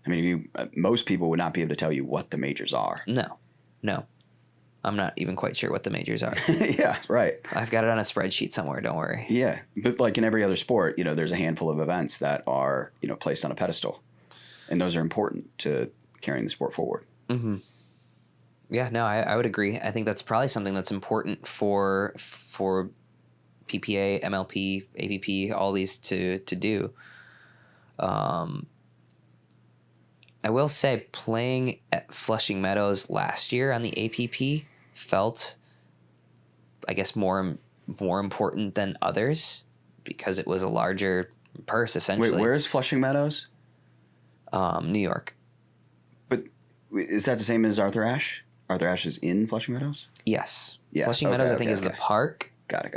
S2: I mean, most people would not be able to tell you what the majors are.
S3: No, I'm not even quite sure what the majors are.
S2: Yeah, right.
S3: I've got it on a spreadsheet somewhere. Don't worry.
S2: Yeah, but like in every other sport, there's a handful of events that are placed on a pedestal, and those are important to carrying the sport forward.
S3: Mm-hmm. Yeah, no, I would agree. I think that's probably something that's important for PPA, MLP, APP, all these to do. I will say, playing at Flushing Meadows last year on the APP felt, I guess, more important than others because it was a larger purse, essentially.
S2: Wait, where is Flushing Meadows?
S3: New York.
S2: But is that the same as Arthur Ashe? Arthur Ashe is in Flushing Meadows?
S3: Yes.
S2: Yeah,
S3: Flushing
S2: okay,
S3: Meadows, I
S2: okay,
S3: think, is the
S2: okay.
S3: park.
S2: Got it.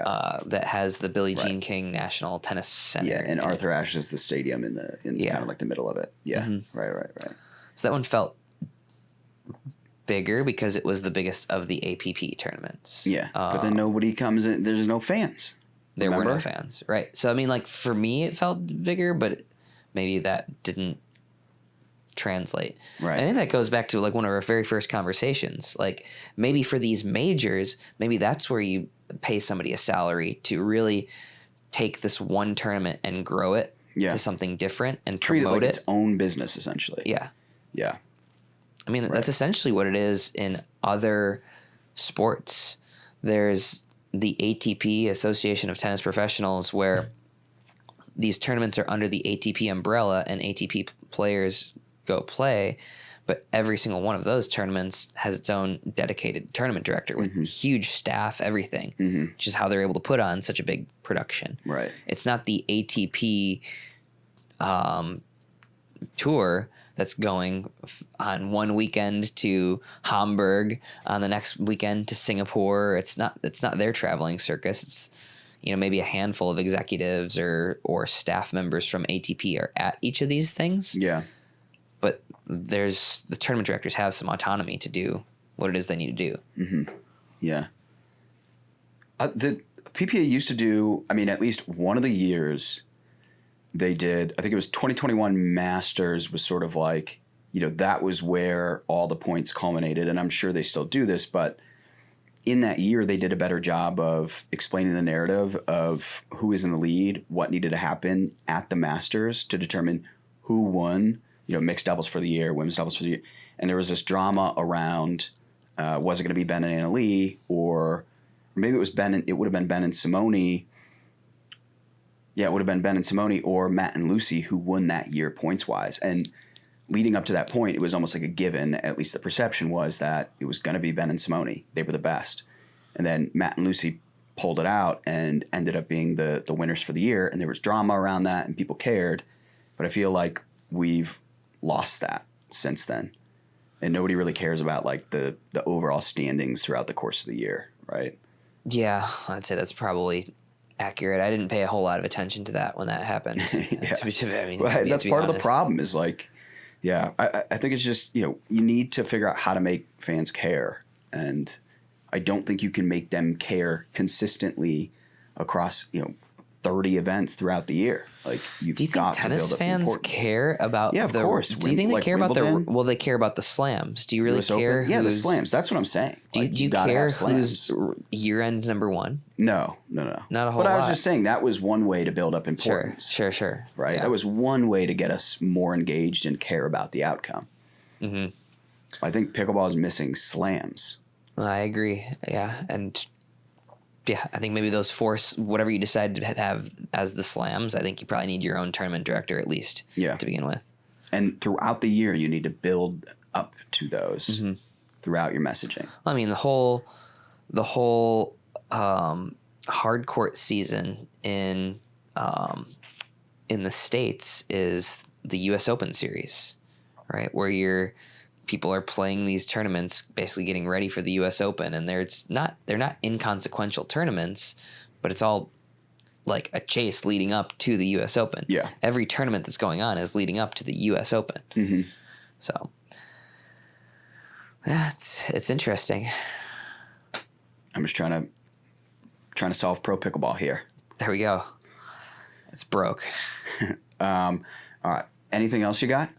S3: That has the Billie Jean
S2: Right.
S3: King National Tennis Center.
S2: Yeah, and
S3: in it.
S2: Arthur Ashe is the stadium in kind of like the middle of it. Yeah,
S3: Mm-hmm.
S2: right.
S3: So that one felt bigger because it was the biggest of the APP tournaments.
S2: Yeah, but then nobody comes in. There's no fans.
S3: There were no
S2: Remember?
S3: fans, right? So I mean, like, for me, it felt bigger, but maybe that didn't translate.
S2: Right.
S3: I think that goes back to like one of our very first conversations. Like, maybe for these majors, maybe that's where you pay somebody a salary to really take this one tournament and grow it to something different and
S2: Treat it
S3: promote
S2: like its own business, essentially.
S3: Yeah.
S2: Yeah.
S3: I mean, that's essentially what it is in other sports. There's the ATP, Association of Tennis Professionals, where these tournaments are under the ATP umbrella and ATP players go play, but every single one of those tournaments has its own dedicated tournament director with huge staff, everything, which is how they're able to put on such a big production.
S2: Right.
S3: It's not the ATP tour that's going on one weekend to Hamburg, on the next weekend to Singapore. It's not their traveling circus. It's maybe a handful of executives or staff members from ATP are at each of these things.
S2: Yeah.
S3: But the tournament directors have some autonomy to do what it is they need to do.
S2: Yeah. The PPA used to do, I mean, at least one of the years they did, I think it was 2021 Masters was sort of like, that was where all the points culminated. And I'm sure they still do this, but in that year, they did a better job of explaining the narrative of who was in the lead, what needed to happen at the Masters to determine who won, mixed doubles for the year, women's doubles for the year. And there was this drama around, was it going to be Ben and Anna Lee, or maybe it would have been Ben and Simone. Yeah, it would have been Ben and Simone or Matt and Lucy who won that year points-wise. And leading up to that point, it was almost like a given, at least the perception was that it was going to be Ben and Simone. They were the best. And then Matt and Lucy pulled it out and ended up being the winners for the year. And there was drama around that and people cared. But I feel like we've lost that since then. And nobody really cares about like the overall standings throughout the course of the year, right?
S3: Yeah, I'd say that's probably accurate. I didn't pay a whole lot of attention to that when that happened.
S2: Yeah.
S3: To
S2: That's
S3: be
S2: part of the
S3: honest.
S2: problem is like, yeah, I think it's just, you need to figure out how to make fans care. And I don't think you can make them care consistently across, 30 events throughout the year. Like, you've
S3: Do you think
S2: got to build
S3: tennis
S2: up the
S3: fans
S2: importance.
S3: care about?
S2: Yeah, of course.
S3: Do you think they
S2: Like
S3: care about
S2: Wimbledon?
S3: Will they care about the slams? Do you really
S2: US Open?
S3: care?
S2: Yeah, the
S3: who's-
S2: slams. That's what I'm saying.
S3: Do
S2: Like,
S3: you
S2: gotta
S3: care
S2: have slams.
S3: who's year-end number one?
S2: No.
S3: Not a whole
S2: But I was
S3: lot.
S2: just saying that was one way to build up importance.
S3: Sure.
S2: Right?
S3: Yeah.
S2: That was one way to get us more engaged and care about the outcome. I think pickleball is missing slams.
S3: I agree. Yeah, and Yeah, I think maybe those whatever you decide to have as the slams, I think you probably need your own tournament director at least to begin with.
S2: And throughout the year, you need to build up to those throughout your messaging.
S3: I mean, the whole hard court season in the States is the U.S. Open series, right? Where people are playing these tournaments, basically getting ready for the U.S. Open, and they're not inconsequential tournaments, but it's all like a chase leading up to the U.S. Open.
S2: Yeah.
S3: Every tournament that's going on is leading up to the U.S. Open. Mm-hmm. So, yeah, it's interesting.
S2: I'm just trying to solve pro pickleball here.
S3: There we go. It's broke.
S2: All right. Anything else you got?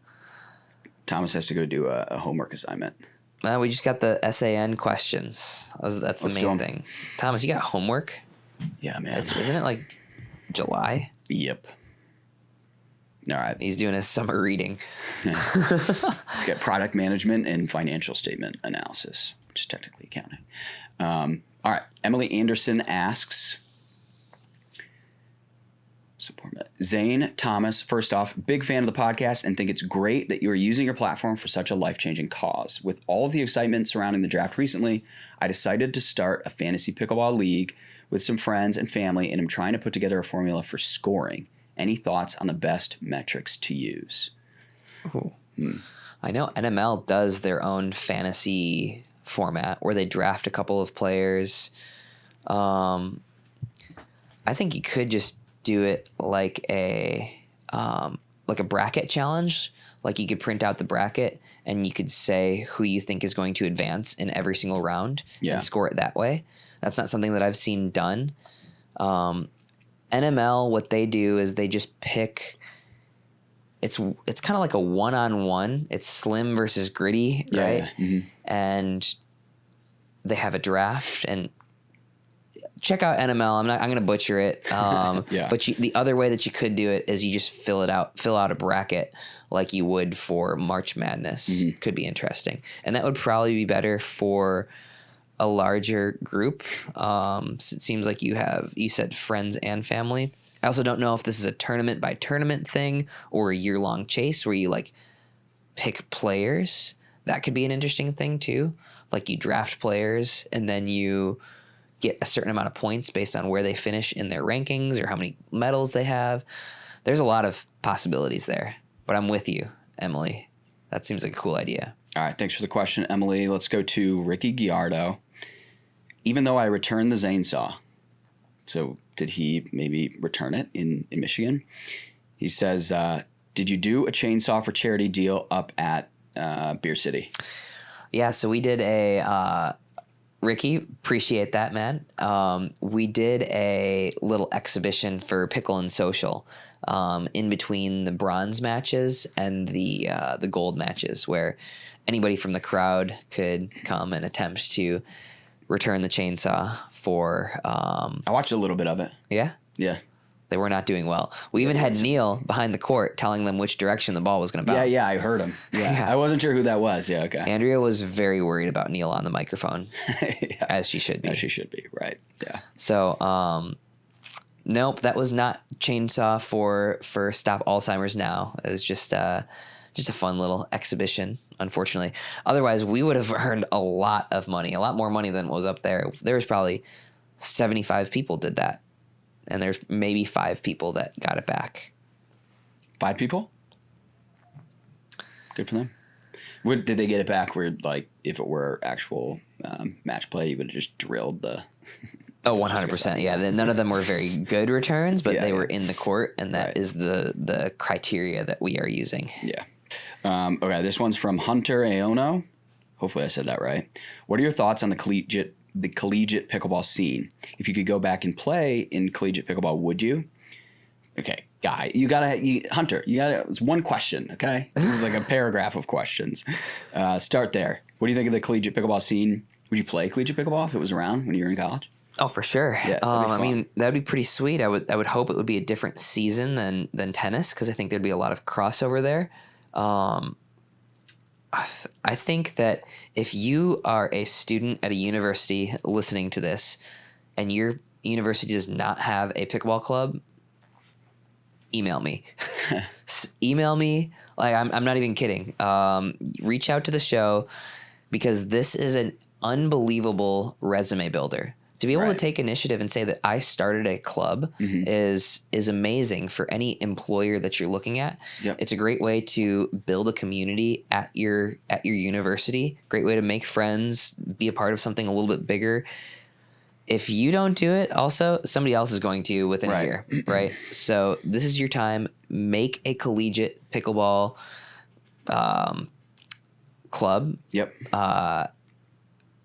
S2: Thomas has to go do a homework assignment.
S3: We just got the SAN questions. That's the main thing. Thomas, you got homework?
S2: Yeah, man.
S3: Isn't it like July?
S2: Yep. All right.
S3: He's doing his summer reading.
S2: Get product management and financial statement analysis, which is technically accounting. All right. Emily Anderson asks, Zane, Thomas, first off, big fan of the podcast and think it's great that you are using your platform for such a life-changing cause. With all of the excitement surrounding the draft recently, I decided to start a fantasy pickleball league with some friends and family, and I'm trying to put together a formula for scoring. Any thoughts on the best metrics to use?
S3: I know NML does their own fantasy format where they draft a couple of players. I think you could just do it like a bracket challenge. Like you could print out the bracket and you could say who you think is going to advance in every single round and score it that way. That's not something that I've seen done. NML, what they do is they just pick. It's kind of like a one-on-one. It's slim versus gritty, right? Yeah. Mm-hmm. And they have a draft. And check out NML. I'm going to butcher it. But the other way that you could do it is you just fill out a bracket like you would for March Madness. Mm-hmm. Could be interesting, and that would probably be better for a larger group. It seems like you said friends and family. I also don't know if this is a tournament by tournament thing or a year-long chase where you like pick players. That could be an interesting thing too. Like you draft players and then you get a certain amount of points based on where they finish in their rankings or how many medals they have. There's a lot of possibilities there, but I'm with you, Emily. That seems like a cool idea.
S2: All right. Thanks for the question, Emily. Let's go to Ricky Giardo. Even though I returned the Zane saw, so did he maybe return it in Michigan? He says, did you do a chainsaw for charity deal up at Beer City?
S3: Yeah, so we did Ricky, appreciate that, man. We did a little exhibition for Pickle and Social in between the bronze matches and the gold matches where anybody from the crowd could come and attempt to return the chainsaw for...
S2: I watched a little bit of it.
S3: Yeah?
S2: Yeah.
S3: They were not doing well. We even had Neil behind the court telling them which direction the ball was going to bounce.
S2: Yeah, I heard him. Yeah. I wasn't sure who that was. Yeah, okay.
S3: Andrea was very worried about Neil on the microphone, as she should be.
S2: As she should be, right. Yeah.
S3: So, nope, that was not chainsaw for Stop Alzheimer's Now. It was just a fun little exhibition, unfortunately. Otherwise, we would have earned a lot of money, a lot more money than what was up there. There was probably 75 people did that. And there's maybe 5 people that got it back.
S2: 5 people? Good for them. Did they get it back where, like, if it were actual match play, you would have just drilled the...
S3: Oh, 100%. Yeah, none of them were very good returns, but they were in the court, and that is the criteria that we are using.
S2: Yeah. Okay, this one's from Hunter Aono. Hopefully I said that right. What are your thoughts on the collegiate pickleball scene? If you could go back and play in collegiate pickleball, would you? Okay, guy, Hunter, it's one question, okay? This is like a paragraph of questions. Start there. What do you think of the collegiate pickleball scene? Would you play collegiate pickleball if it was around when you were in college?
S3: Oh, for sure. Yeah, I mean, that'd be pretty sweet. I would hope it would be a different season than tennis because I think there'd be a lot of crossover there. I think that if you are a student at a university listening to this, and your university does not have a pickleball club, email me. Email me. Like, I'm not even kidding. Reach out to the show, because this is an unbelievable resume builder. To be able to take initiative and say that I started a club is amazing for any employer that you're looking at.
S2: Yep.
S3: It's a great way to build a community at your university. Great way to make friends, be a part of something a little bit bigger. If you don't do it, also somebody else is going to within a year, right? So this is your time. Make a collegiate pickleball club.
S2: Yep.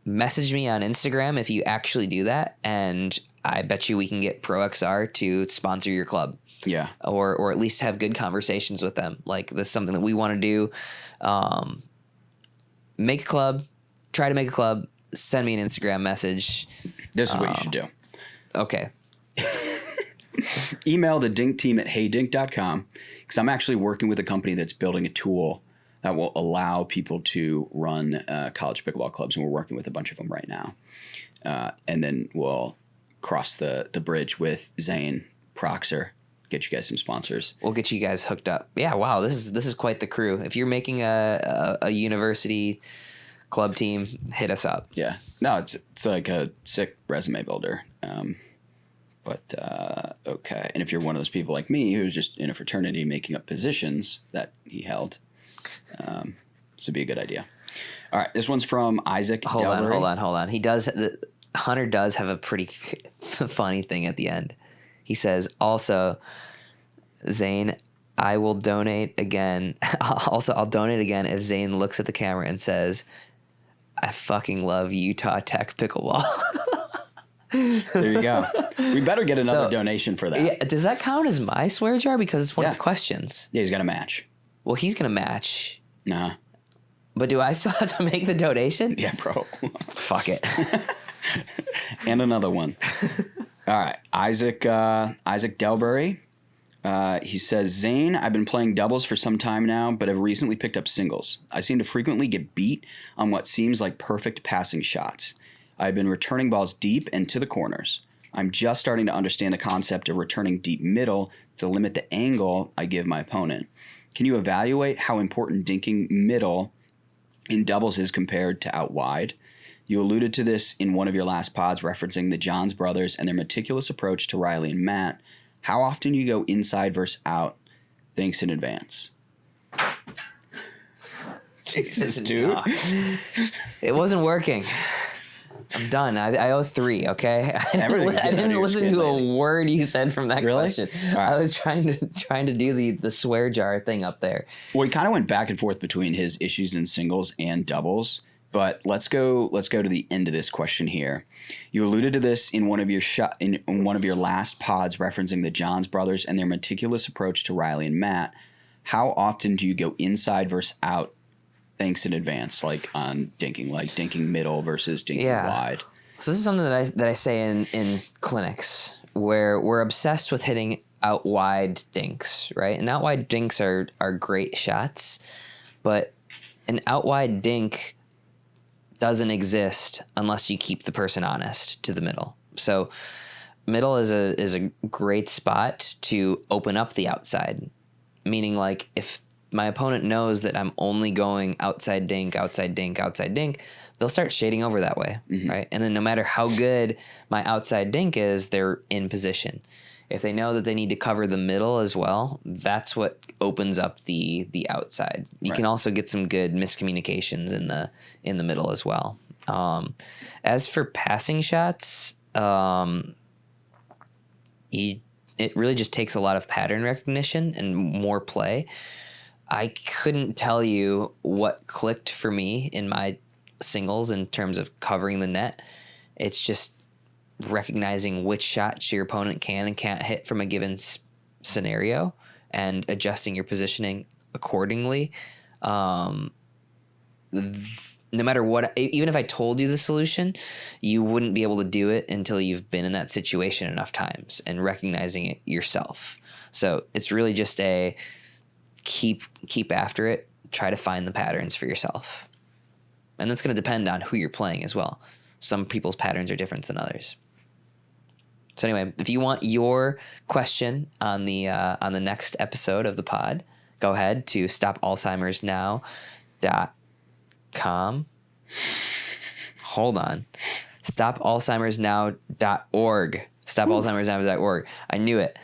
S3: Message me on Instagram if you actually do that, and I bet you we can get ProXR to sponsor your club.
S2: Yeah.
S3: Or at least have good conversations with them. Like, this is something that we want to do. Make a club. Try to make a club. Send me an Instagram message.
S2: This is what you should do.
S3: Okay.
S2: Email the Dink team at heydink.com, because I'm actually working with a company that's building a tool that will allow people to run college pickleball clubs, and we're working with a bunch of them right now. And then we'll cross the bridge with Zane, ProXR, get you guys some sponsors.
S3: We'll get you guys hooked up. Yeah, wow, this is quite the crew. If you're making a university club team, hit us up.
S2: Yeah. No, it's like a sick resume builder. But okay. And if you're one of those people like me who's just in a fraternity making up positions that he held, this would be a good idea. All right. This one's from Isaac.
S3: Hold on. Hunter does have a pretty funny thing at the end. He says, also, Zane, I will donate again. Also, I'll donate again if Zane looks at the camera and says, I fucking love Utah Tech pickleball.
S2: There you go. We better get another donation for that.
S3: Yeah, does that count as my swear jar? Because it's one of the questions.
S2: Yeah, he's got to match.
S3: Well, he's going to match.
S2: Nah.
S3: But do I still have to make the donation?
S2: Yeah, bro.
S3: Fuck it.
S2: And another one. All right. Isaac Delbury. He says, Zane, I've been playing doubles for some time now, but have recently picked up singles. I seem to frequently get beat on what seems like perfect passing shots. I've been returning balls deep and to the corners. I'm just starting to understand the concept of returning deep middle to limit the angle I give my opponent. Can you evaluate how important dinking middle in doubles is compared to out wide? You alluded to this in one of your last pods, referencing the Johns brothers and their meticulous approach to Riley and Matt. How often do you go inside versus out? Thanks in advance. Jesus, dude.
S3: It wasn't working. I'm done. I owe 3, okay? I didn't listen to a word you said from that question. Right. I was trying to do the swear jar thing up there.
S2: Well, he kind of went back and forth between his issues in singles and doubles. But let's go to the end of this question here. You alluded to this in one of your last pods, referencing the Johns brothers and their meticulous approach to Riley and Matt. How often do you go inside versus out? Thanks in advance, like on dinking, like dinking middle versus dinking wide.
S3: So this is something that I say in clinics, where we're obsessed with hitting out wide dinks, right? And out wide dinks are great shots, but an out wide dink doesn't exist unless you keep the person honest to the middle. So middle is a great spot to open up the outside, meaning like if my opponent knows that I'm only going outside dink, outside dink, outside dink, they'll start shading over that way, right? And then no matter how good my outside dink is, they're in position. If they know that they need to cover the middle as well, that's what opens up the outside. You can also get some good miscommunications in the middle as well. As for passing shots, it really just takes a lot of pattern recognition and more play. I couldn't tell you what clicked for me in my singles in terms of covering the net. It's just recognizing which shots your opponent can and can't hit from a given scenario and adjusting your positioning accordingly. No matter what, even if I told you the solution, you wouldn't be able to do it until you've been in that situation enough times and recognizing it yourself. So it's really just a keep after it, try to find the patterns for yourself. And that's going to depend on who you're playing as well. Some people's patterns are different than others. So anyway, if you want your question on the next episode of the pod, go ahead to stopalzheimersnow.com. Hold on. Stopalzheimersnow.org. Stopalzheimersnow.org. I knew it.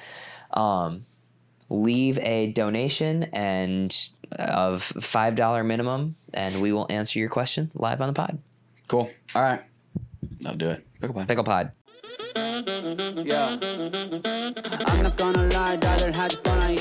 S3: Leave a donation of $5 minimum, and we will answer your question live on the pod.
S2: Cool. All right. That'll do it.
S3: Pickle pod.
S1: Yeah. I'm not gonna lie, darling, had you gonna